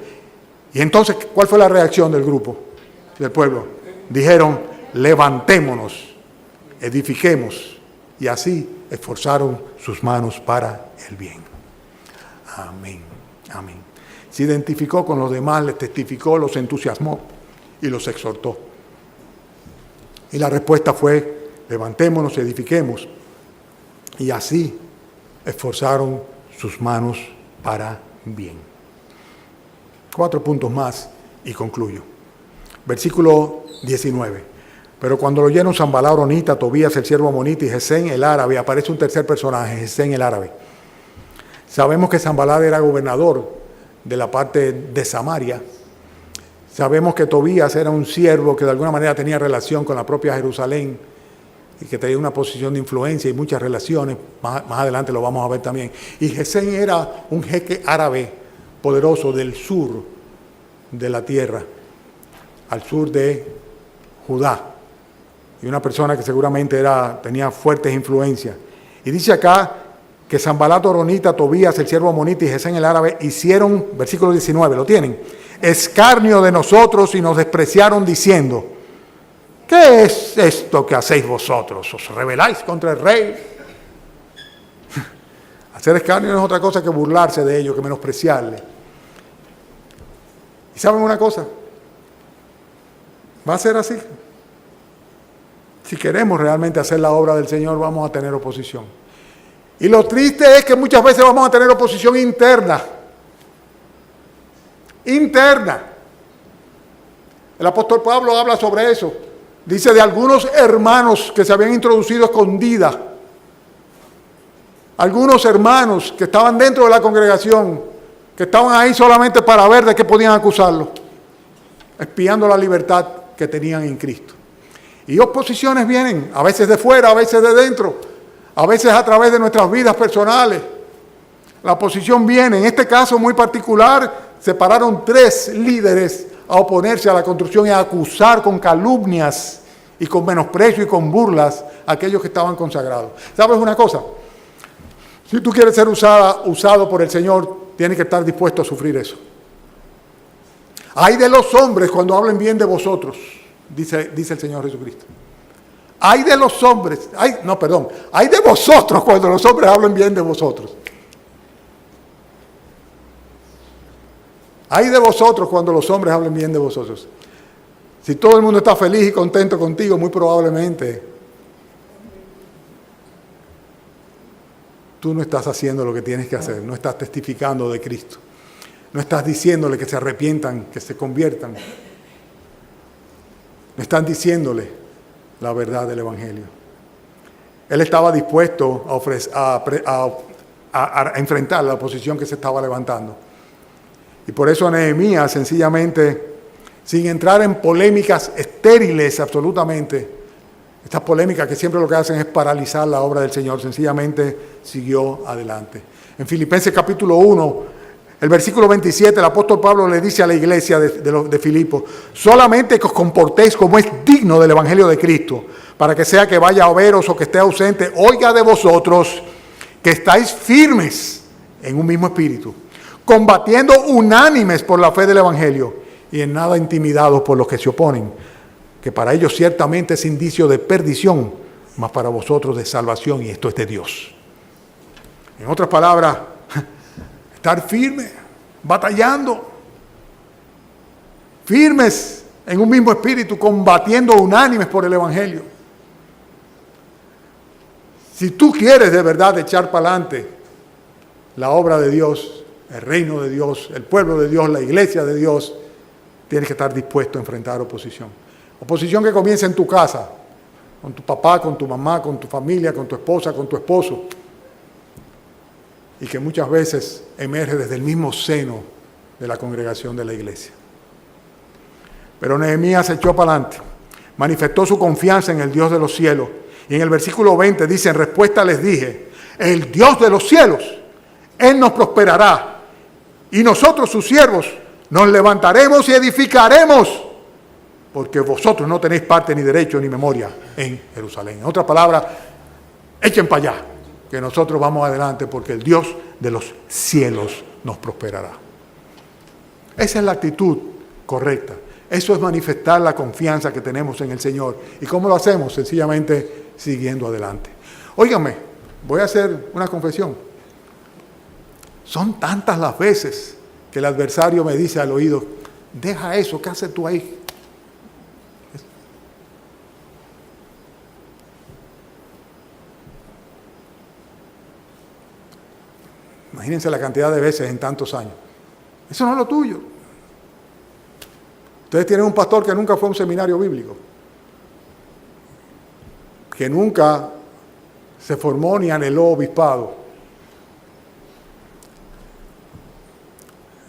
Y entonces, ¿cuál fue la reacción del grupo, del pueblo? Dijeron, levantémonos, edifiquemos, y así esforzaron sus manos para el bien. Amén, amén. Se identificó con los demás, les testificó, los entusiasmó y los exhortó. Y la respuesta fue, levantémonos, edifiquemos, y así esforzaron sus manos para bien. 4 puntos más y concluyo. Versículo 19. Pero cuando lo oyeron Sanballat Horonita, Tobías el siervo amonita y Gesén el árabe, aparece un tercer personaje, Gesén el árabe. Sabemos que Sanballat era gobernador de la parte de Samaria. Sabemos que Tobías era un siervo que de alguna manera tenía relación con la propia Jerusalén y que tenía una posición de influencia y muchas relaciones. Más adelante lo vamos a ver también. Y Gesén era un jeque árabe poderoso del sur de la tierra, al sur de Judá, y una persona que seguramente tenía fuertes influencias. Y dice acá que Sanbalat Horonita, Tobías, el siervo amonita y Gesén el árabe hicieron, versículo 19, ¿lo tienen? Escarnio de nosotros y nos despreciaron diciendo, ¿qué es esto que hacéis vosotros? ¿Os rebeláis contra el rey? Hacer escarnio no es otra cosa que burlarse de ellos, que menospreciarle. ¿Y saben una cosa? Va a ser así. Si queremos realmente hacer la obra del Señor, vamos a tener oposición. Y lo triste es que muchas veces vamos a tener oposición interna. Interna. El apóstol Pablo habla sobre eso. Dice de algunos hermanos que se habían introducido escondidas. Algunos hermanos que estaban dentro de la congregación, que estaban ahí solamente para ver de qué podían acusarlo, espiando la libertad que tenían en Cristo. Y oposiciones vienen, a veces de fuera, a veces de dentro, a veces a través de nuestras vidas personales. La oposición viene, en este caso muy particular, se pararon 3 líderes a oponerse a la construcción y a acusar con calumnias y con menosprecio y con burlas a aquellos que estaban consagrados. ¿Sabes una cosa? Si tú quieres ser usado por el Señor, tienes que estar dispuesto a sufrir eso. Ay de los hombres cuando hablen bien de vosotros, dice el Señor Jesucristo. Ay de los hombres, ay de vosotros cuando los hombres hablen bien de vosotros. Ay de vosotros cuando los hombres hablen bien de vosotros. Si todo el mundo está feliz y contento contigo, muy probablemente tú no estás haciendo lo que tienes que hacer, no estás testificando de Cristo. No estás diciéndole que se arrepientan, que se conviertan. No están diciéndole la verdad del Evangelio. Él estaba dispuesto a enfrentar la oposición que se estaba levantando. Y por eso Nehemías, sencillamente, sin entrar en polémicas estériles absolutamente, estas polémicas que siempre lo que hacen es paralizar la obra del Señor, sencillamente siguió adelante. En Filipenses capítulo 1, el versículo 27, el apóstol Pablo le dice a la iglesia de Filipo, solamente que os comportéis como es digno del Evangelio de Cristo, para que sea que vaya a veros o que esté ausente, oiga de vosotros que estáis firmes en un mismo espíritu, combatiendo unánimes por la fe del Evangelio y en nada intimidados por los que se oponen, que para ellos ciertamente es indicio de perdición, mas para vosotros de salvación, y esto es de Dios. En otras palabras, estar firme, batallando, firmes en un mismo espíritu, combatiendo unánimes por el Evangelio. Si tú quieres de verdad echar para adelante la obra de Dios, el reino de Dios, el pueblo de Dios, la iglesia de Dios, tienes que estar dispuesto a enfrentar oposición. Oposición que comienza en tu casa, con tu papá, con tu mamá, con tu familia, con tu esposa, con tu esposo, y que muchas veces emerge desde el mismo seno de la congregación de la iglesia. Pero Nehemías se echó para adelante, manifestó su confianza en el Dios de los cielos, y en el versículo 20 dice, en respuesta les dije, el Dios de los cielos, Él nos prosperará, y nosotros sus siervos nos levantaremos y edificaremos, porque vosotros no tenéis parte ni derecho ni memoria en Jerusalén. En otras palabras, echen para allá, que nosotros vamos adelante porque el Dios de los cielos nos prosperará. Esa es la actitud correcta. Eso es manifestar la confianza que tenemos en el Señor. ¿Y cómo lo hacemos? Sencillamente siguiendo adelante. Óigame, voy a hacer una confesión. Son tantas las veces que el adversario me dice al oído, deja eso, ¿qué haces tú ahí? Imagínense la cantidad de veces en tantos años. Eso no es lo tuyo. Ustedes tienen un pastor que nunca fue a un seminario bíblico, que nunca se formó ni anheló obispado.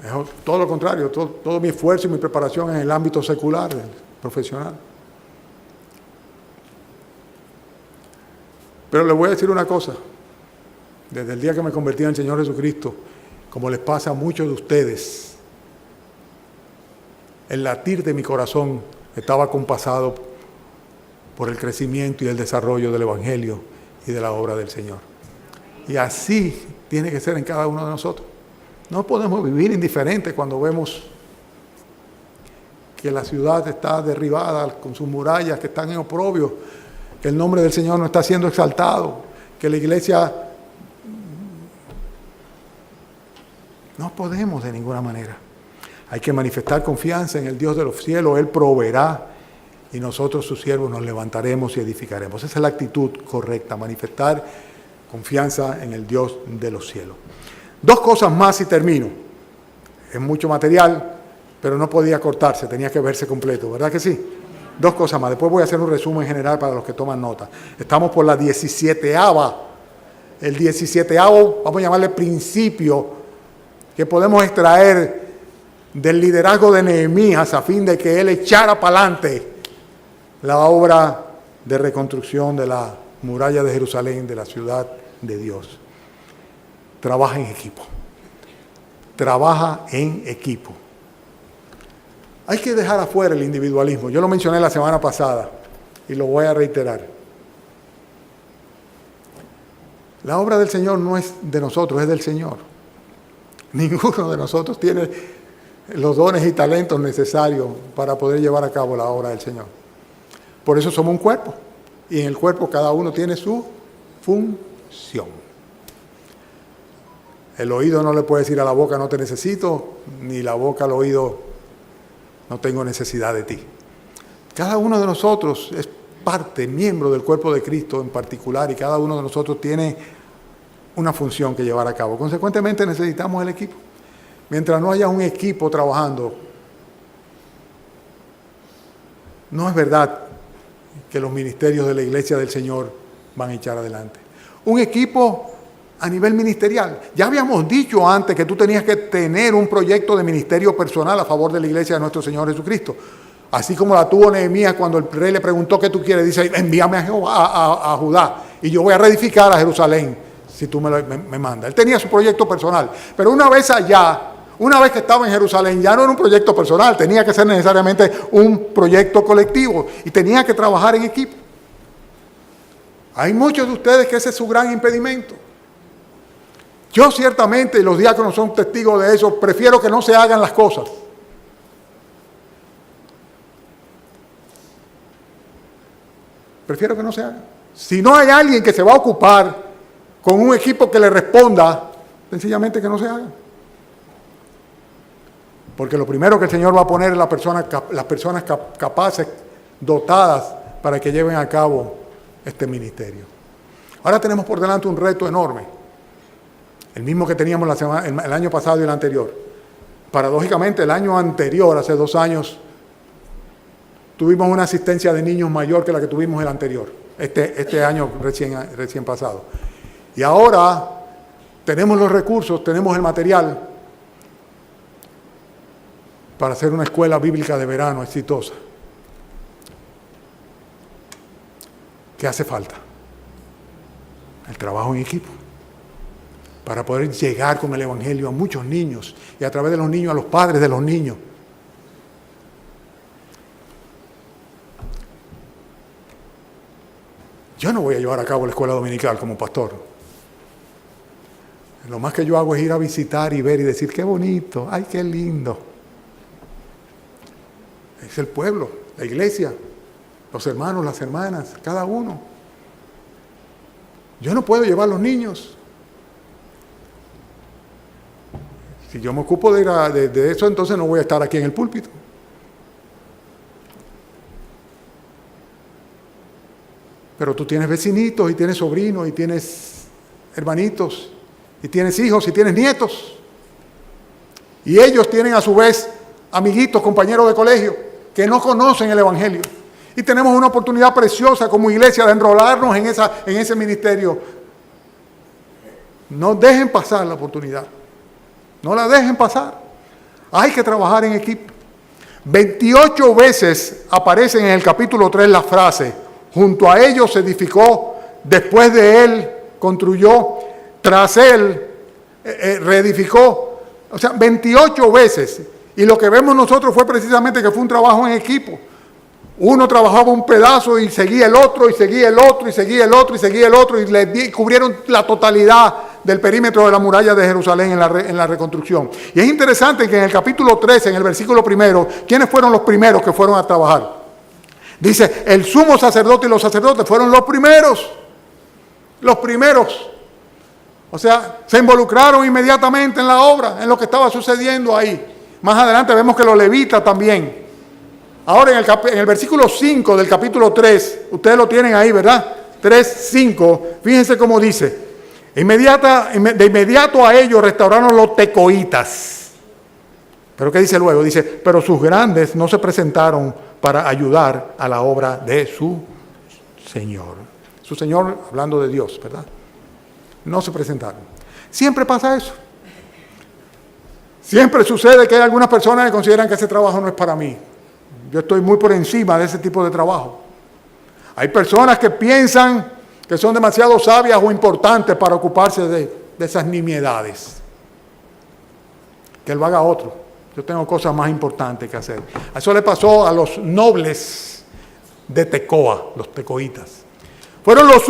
Es todo lo contrario, todo mi esfuerzo y mi preparación en el ámbito secular, profesional. Pero les voy a decir una cosa. Desde el día que me convertí en el Señor Jesucristo, como les pasa a muchos de ustedes, el latir de mi corazón estaba acompasado por el crecimiento y el desarrollo del Evangelio y de la obra del Señor. Y así tiene que ser en cada uno de nosotros. No podemos vivir indiferentes cuando vemos que la ciudad está derribada con sus murallas, que están en oprobio, que el nombre del Señor no está siendo exaltado, que la iglesia... No podemos de ninguna manera. Hay que manifestar confianza en el Dios de los cielos. Él proveerá y nosotros, sus siervos, nos levantaremos y edificaremos. Esa es la actitud correcta, manifestar confianza en el Dios de los cielos. 2 cosas más y termino. Es mucho material, pero no podía cortarse, tenía que verse completo, ¿verdad que sí? 2 cosas más. Después voy a hacer un resumen general para los que toman nota. Estamos por la 17ª. El 17º, vamos a llamarle principio, que podemos extraer del liderazgo de Nehemías a fin de que él echara para adelante la obra de reconstrucción de la muralla de Jerusalén, de la ciudad de Dios. Trabaja en equipo. Trabaja en equipo. Hay que dejar afuera el individualismo. Yo lo mencioné la semana pasada y lo voy a reiterar. La obra del Señor no es de nosotros, es del Señor. Ninguno de nosotros tiene los dones y talentos necesarios para poder llevar a cabo la obra del Señor. Por eso somos un cuerpo. Y en el cuerpo cada uno tiene su función. El oído no le puede decir a la boca no te necesito, ni la boca al oído no tengo necesidad de ti. Cada uno de nosotros es parte, miembro del cuerpo de Cristo en particular, y cada uno de nosotros tiene una función que llevar a cabo. Consecuentemente necesitamos el equipo. Mientras no haya un equipo trabajando, no es verdad que los ministerios de la Iglesia del Señor van a echar adelante. Un equipo a nivel ministerial. Ya habíamos dicho antes que tú tenías que tener un proyecto de ministerio personal a favor de la Iglesia de nuestro Señor Jesucristo. Así como la tuvo Nehemías cuando el rey le preguntó qué tú quieres. Dice, envíame a Judá y yo voy a reedificar a Jerusalén si tú me mandas. Él tenía su proyecto personal. Pero una vez allá, una vez que estaba en Jerusalén, ya no era un proyecto personal, tenía que ser necesariamente un proyecto colectivo y tenía que trabajar en equipo. Hay muchos de ustedes que ese es su gran impedimento. Yo ciertamente, y los diáconos son testigos de eso, prefiero que no se hagan las cosas. Prefiero que no se hagan. Si no hay alguien que se va a ocupar con un equipo que le responda, sencillamente que no se hagan. Porque lo primero que el Señor va a poner es las personas capaces, dotadas, para que lleven a cabo este ministerio. Ahora tenemos por delante un reto enorme, el mismo que teníamos el año pasado y el anterior. Paradójicamente, el año anterior, hace 2 años, tuvimos una asistencia de niños mayor que la que tuvimos el anterior, este año recién pasado. Y ahora tenemos los recursos, tenemos el material para hacer una escuela bíblica de verano exitosa. ¿Qué hace falta? El trabajo en equipo. Para poder llegar con el Evangelio a muchos niños y a través de los niños a los padres de los niños. Yo no voy a llevar a cabo la escuela dominical como pastor. Lo más que yo hago es ir a visitar y ver y decir, qué bonito, ay, qué lindo. Es el pueblo, la iglesia, los hermanos, las hermanas, cada uno. Yo no puedo llevar a los niños. Si yo me ocupo de eso, entonces no voy a estar aquí en el púlpito. Pero tú tienes vecinitos y tienes sobrinos y tienes hermanitos y tienes hijos y tienes nietos. Y ellos tienen a su vez amiguitos, compañeros de colegio que no conocen el Evangelio. Y tenemos una oportunidad preciosa como iglesia de enrolarnos en ese ministerio. No dejen pasar la oportunidad. No la dejen pasar. Hay que trabajar en equipo. 28 veces aparece en el capítulo 3 la frase, junto a ellos se edificó, después de él construyó, tras él reedificó. O sea, 28 veces. Y lo que vemos nosotros fue precisamente que fue un trabajo en equipo. Uno trabajaba un pedazo y seguía el otro, y seguía el otro, y seguía el otro, y seguía el otro, y cubrieron la totalidad del perímetro de la muralla de Jerusalén en la reconstrucción. Y es interesante que en el capítulo 13, en el versículo 1, ¿quiénes fueron los primeros que fueron a trabajar? Dice, el sumo sacerdote y los sacerdotes fueron los primeros. Los primeros. O sea, se involucraron inmediatamente en la obra, en lo que estaba sucediendo ahí. Más adelante vemos que los levitas también. Ahora en el versículo 5 del capítulo 3, ustedes lo tienen ahí, ¿verdad? 3, 5, fíjense cómo dice. De inmediato a ellos restauraron los tecoitas. Pero ¿qué dice luego? Dice, pero sus grandes no se presentaron para ayudar a la obra de su Señor. Su Señor, hablando de Dios, ¿verdad? No se presentaron. Siempre pasa eso. Siempre sucede que hay algunas personas que consideran que ese trabajo no es para mí. Yo estoy muy por encima de ese tipo de trabajo. Hay personas que piensan que son demasiado sabias o importantes para ocuparse de esas nimiedades. Que lo haga otro. Yo tengo cosas más importantes que hacer. Eso le pasó a los nobles de Tecoa, los tecoitas. Fueron los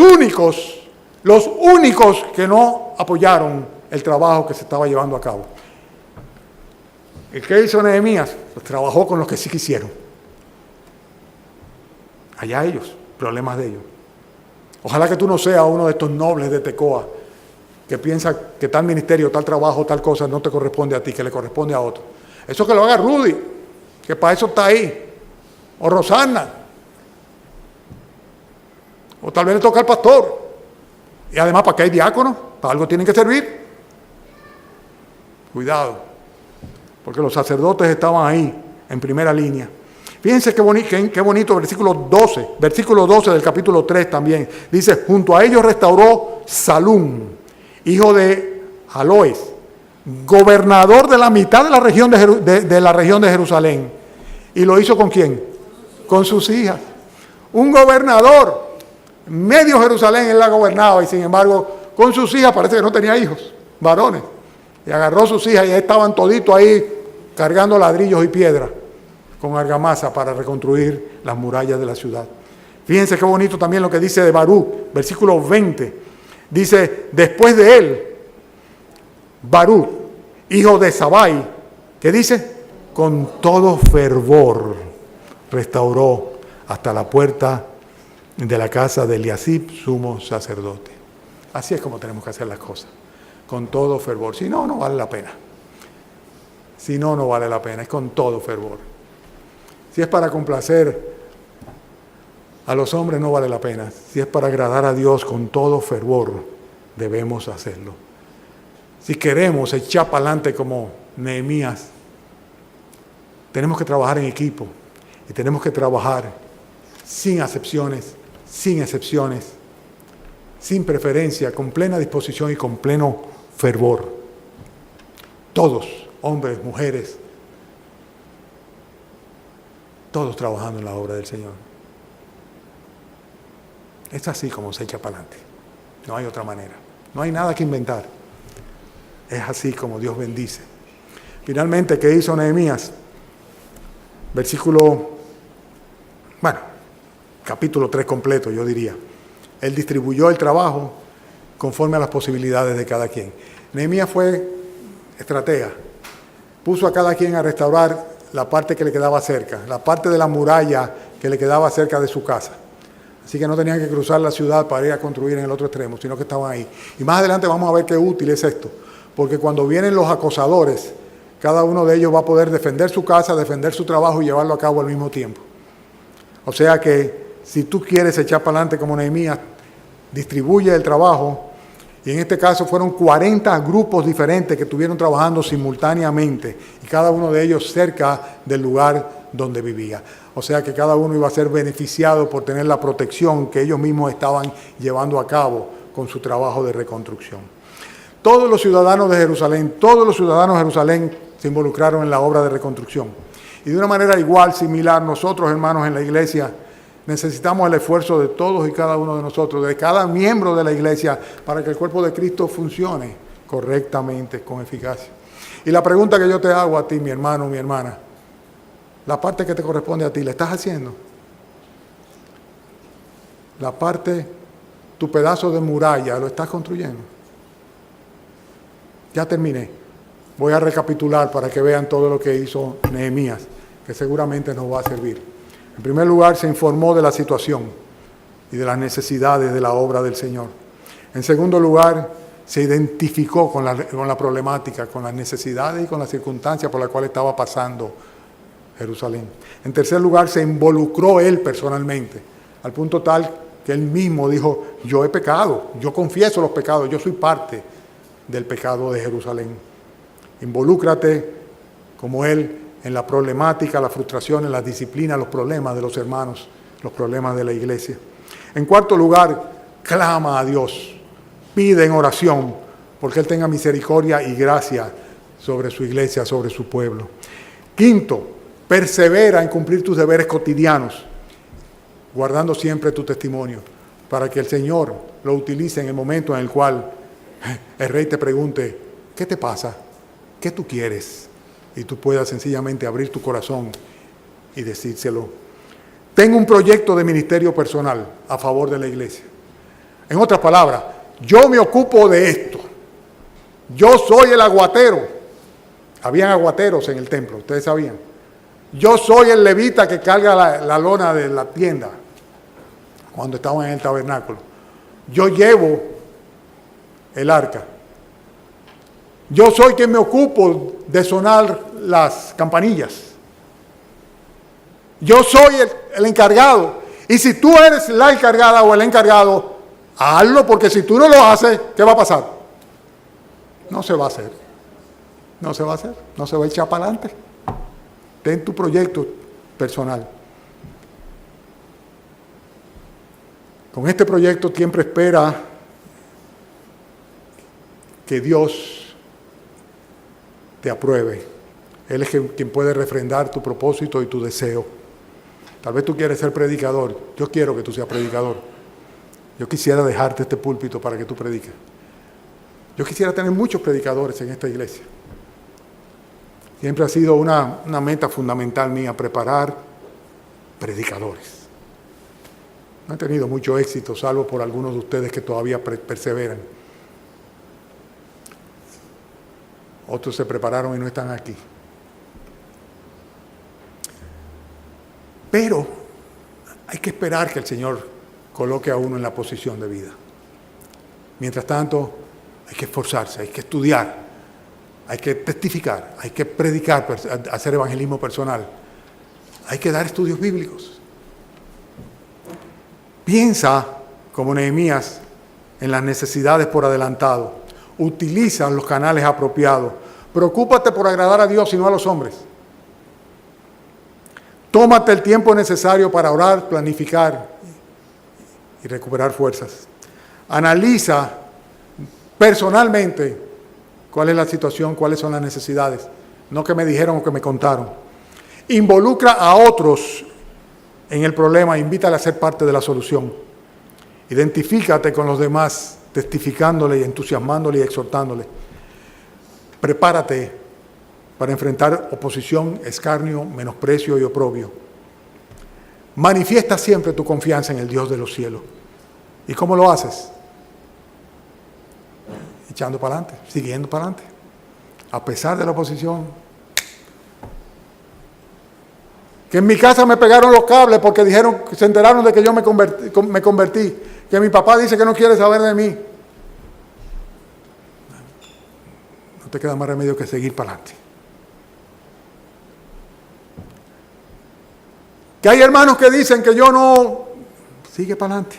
únicos que no apoyaron el trabajo que se estaba llevando a cabo. ¿Y qué hizo Nehemías? Pues trabajó con los que sí quisieron. Allá ellos, problemas de ellos. Ojalá que tú no seas uno de estos nobles de Tecoa que piensa que tal ministerio, tal trabajo, tal cosa no te corresponde a ti, que le corresponde a otro. Eso que lo haga Rudy, que para eso está ahí. O Rosana. O tal vez le toca al pastor. Y además, ¿para qué hay diáconos? Para algo tienen que servir. Cuidado. Porque los sacerdotes estaban ahí, en primera línea. Fíjense qué bonito, versículo 12 del capítulo 3 también. Dice, junto a ellos restauró Salum, hijo de Aloes, gobernador de la mitad de la región de Jerusalén. ¿Y lo hizo con quién? Con sus hijas. Un gobernador, medio Jerusalén él la gobernaba y sin embargo con sus hijas parece que no tenía hijos, varones. Y agarró sus hijas y estaban toditos ahí cargando ladrillos y piedra con argamasa para reconstruir las murallas de la ciudad. Fíjense qué bonito también lo que dice de Barú, versículo 20. Dice, después de él, Barú, hijo de Sabai, ¿qué dice? Con todo fervor restauró hasta la puerta de la casa de Eliasib, sumo sacerdote. Así es como tenemos que hacer las cosas, con todo fervor. Si no, no vale la pena. Si no, no vale la pena, es con todo fervor. Si es para complacer a los hombres, no vale la pena. Si es para agradar a Dios con todo fervor, debemos hacerlo. Si queremos echar para adelante como Nehemías, tenemos que trabajar en equipo y tenemos que trabajar sin excepciones, sin preferencia, con plena disposición y con pleno fervor. Todos, hombres, mujeres, todos trabajando en la obra del Señor. Es así como se echa para adelante. No hay otra manera. No hay nada que inventar. Es así como Dios bendice. Finalmente, ¿qué hizo Nehemías? Capítulo 3 completo, yo diría. Él distribuyó el trabajo conforme a las posibilidades de cada quien. Nehemías fue estratega. Puso a cada quien a restaurar la parte que le quedaba cerca, la parte de la muralla que le quedaba cerca de su casa. Así que no tenían que cruzar la ciudad para ir a construir en el otro extremo, sino que estaban ahí. Y más adelante vamos a ver qué útil es esto, porque cuando vienen los acosadores, cada uno de ellos va a poder defender su casa, defender su trabajo y llevarlo a cabo al mismo tiempo. O sea que si tú quieres echar para adelante como Nehemías, distribuye el trabajo. Y en este caso fueron 40 grupos diferentes que estuvieron trabajando simultáneamente y cada uno de ellos cerca del lugar donde vivía. O sea que cada uno iba a ser beneficiado por tener la protección que ellos mismos estaban llevando a cabo con su trabajo de reconstrucción. Todos los ciudadanos de Jerusalén se involucraron en la obra de reconstrucción. Y de una manera igual, similar, nosotros hermanos en la iglesia, necesitamos el esfuerzo de todos y cada uno de nosotros, de cada miembro de la iglesia, para que el cuerpo de Cristo funcione correctamente, con eficacia. Y la pregunta que yo te hago a ti, mi hermano, mi hermana, la parte que te corresponde a ti, ¿la estás haciendo? la parte, tu pedazo de muralla, lo estás construyendo. Ya terminé. Voy a recapitular para que vean todo lo que hizo Nehemías, que seguramente nos va a servir. En primer lugar, se informó de la situación y de las necesidades de la obra del Señor. En segundo lugar, se identificó con la problemática, con las necesidades y con las circunstancias por las cuales estaba pasando Jerusalén. En tercer lugar, se involucró él personalmente, al punto tal que él mismo dijo, yo he pecado, yo confieso los pecados, yo soy parte del pecado de Jerusalén. Involúcrate como él en la problemática, la frustración, en la disciplina, los problemas de los hermanos, los problemas de la iglesia. En cuarto lugar, clama a Dios, pide en oración, porque Él tenga misericordia y gracia sobre su iglesia, sobre su pueblo. Quinto, persevera en cumplir tus deberes cotidianos, guardando siempre tu testimonio, para que el Señor lo utilice en el momento en el cual el rey te pregunte, ¿qué te pasa? ¿Qué tú quieres? Y tú puedas sencillamente abrir tu corazón y decírselo. Tengo un proyecto de ministerio personal a favor de la iglesia. En otras palabras, yo me ocupo de esto. Yo soy el aguatero. Habían aguateros en el templo, ustedes sabían. Yo soy el levita que carga la lona de la tienda cuando estaban en el tabernáculo. Yo llevo el arca. Yo soy quien me ocupo de sonar las campanillas. Yo soy el encargado. Y si tú eres la encargada o el encargado, hazlo, porque si tú no lo haces, ¿qué va a pasar? No se va a hacer. No se va a hacer. No se va a echar para adelante. Ten tu proyecto personal. Con este proyecto siempre espera que Dios te apruebe. Él es quien puede refrendar tu propósito y tu deseo. Tal vez tú quieres ser predicador. Yo quiero que tú seas predicador. Yo quisiera dejarte este púlpito para que tú prediques. Yo quisiera tener muchos predicadores en esta iglesia. Siempre ha sido una meta fundamental mía, preparar predicadores. No he tenido mucho éxito, salvo por algunos de ustedes que todavía perseveran. Otros se prepararon y no están aquí. Pero hay que esperar que el Señor coloque a uno en la posición de vida. Mientras tanto, hay que esforzarse, hay que estudiar, hay que testificar, hay que predicar, hacer evangelismo personal. Hay que dar estudios bíblicos. Piensa, como Nehemías, en las necesidades por adelantado. Utiliza los canales apropiados. Preocúpate por agradar a Dios y no a los hombres. Tómate el tiempo necesario para orar, planificar y recuperar fuerzas. Analiza personalmente cuál es la situación, cuáles son las necesidades. No que me dijeron o que me contaron. Involucra a otros en el problema, invítale a ser parte de la solución. Identifícate con los demás, testificándole y entusiasmándole y exhortándole. Prepárate para enfrentar oposición, escarnio, menosprecio y oprobio. Manifiesta siempre tu confianza en el Dios de los cielos. ¿Y cómo lo haces? Echando para adelante, siguiendo para adelante. A pesar de la oposición. Que en mi casa me pegaron los cables porque dijeron, se enteraron de que yo me convertí. Que mi papá dice que no quiere saber de mí. No te queda más remedio que seguir para adelante. Que hay hermanos que dicen que yo no... Sigue para adelante.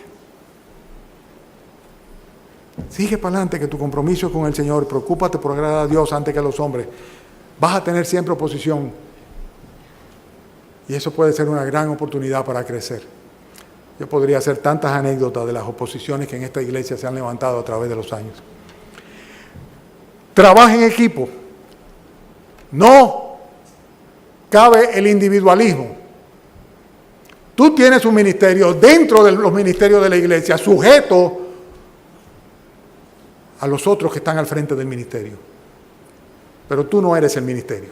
Sigue para adelante, que tu compromiso es con el Señor. Preocúpate por agradar a Dios antes que a los hombres. Vas a tener siempre oposición. Y eso puede ser una gran oportunidad para crecer. Yo podría hacer tantas anécdotas de las oposiciones que en esta iglesia se han levantado a través de los años. Trabaja en equipo. No cabe el individualismo. Tú tienes un ministerio dentro de los ministerios de la iglesia, sujeto a los otros que están al frente del ministerio. Pero tú no eres el ministerio.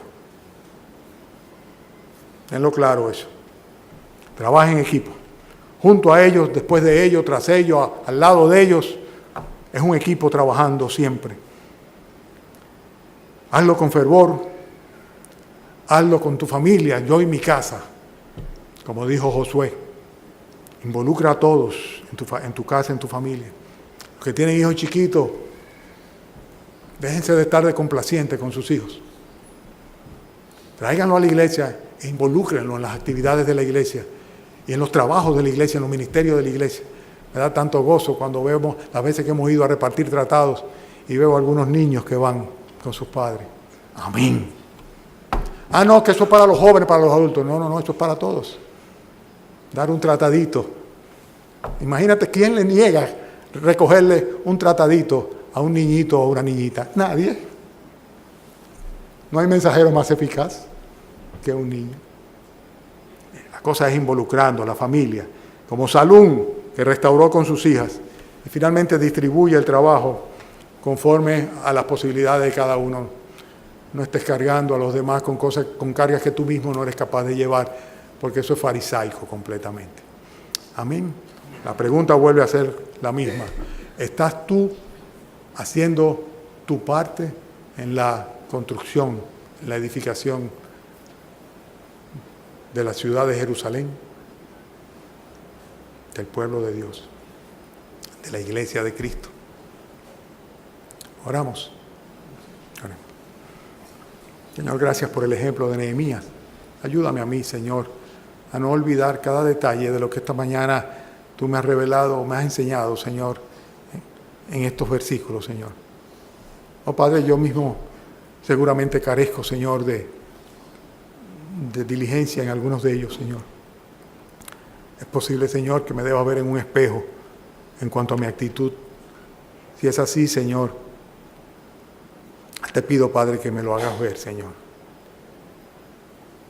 Tenlo claro eso. Trabaja en equipo. junto a ellos, después de ellos, tras ellos, al lado de ellos. Es un equipo trabajando siempre. Hazlo con fervor, hazlo con tu familia, yo y mi casa, como dijo Josué. Involucra a todos en tu casa, en tu familia. Los que tienen hijos chiquitos, déjense de estar de complacientes con sus hijos. Tráiganlo a la iglesia e involúcrenlo en las actividades de la iglesia y en los trabajos de la iglesia, en los ministerios de la iglesia. Me da tanto gozo cuando vemos las veces que hemos ido a repartir tratados y veo a algunos niños que van con sus padres. Amén. Ah, no, que eso es para los jóvenes, para los adultos. No, esto es para todos. Dar un tratadito. Imagínate quién le niega recogerle un tratadito a un niñito o una niñita. Nadie. No hay mensajero más eficaz que un niño. La cosa es involucrando a la familia, como Salum, que restauró con sus hijas, y finalmente distribuye el trabajo conforme a las posibilidades de cada uno. No estés cargando a los demás con cargas que tú mismo no eres capaz de llevar, porque eso es farisaico completamente. Amén. La pregunta vuelve a ser la misma. ¿Estás tú haciendo tu parte en la construcción, en la edificación de la ciudad de Jerusalén, del pueblo de Dios, de la iglesia de Cristo? Oramos. Señor, gracias por el ejemplo de Nehemías. Ayúdame a mí, Señor, a no olvidar cada detalle de lo que esta mañana tú me has revelado, me has enseñado, Señor, en estos versículos, Señor. Oh Padre, yo mismo seguramente carezco, Señor, de diligencia en algunos de ellos, Señor. Es posible, Señor, que me deba ver en un espejo en cuanto a mi actitud. Si es así, Señor, te pido, Padre, que me lo hagas ver, Señor.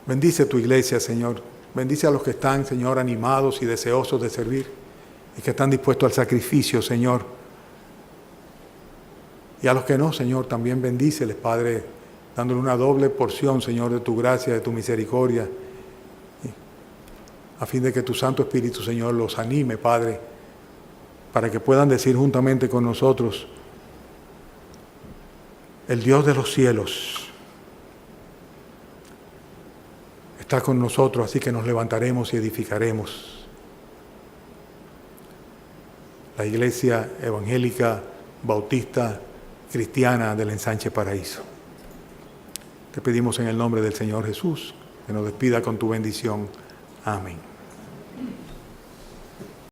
Bendice tu iglesia, Señor. Bendice a los que están, Señor, animados y deseosos de servir y que están dispuestos al sacrificio, Señor. Y a los que no, Señor, también bendíceles, Padre, dándole una doble porción, Señor, de tu gracia, de tu misericordia, a fin de que tu Santo Espíritu, Señor, los anime, Padre, para que puedan decir juntamente con nosotros: el Dios de los cielos está con nosotros, así que nos levantaremos y edificaremos la iglesia evangélica, bautista, cristiana del Ensanche Paraíso. Te pedimos en el nombre del Señor Jesús que nos despida con tu bendición. Amén.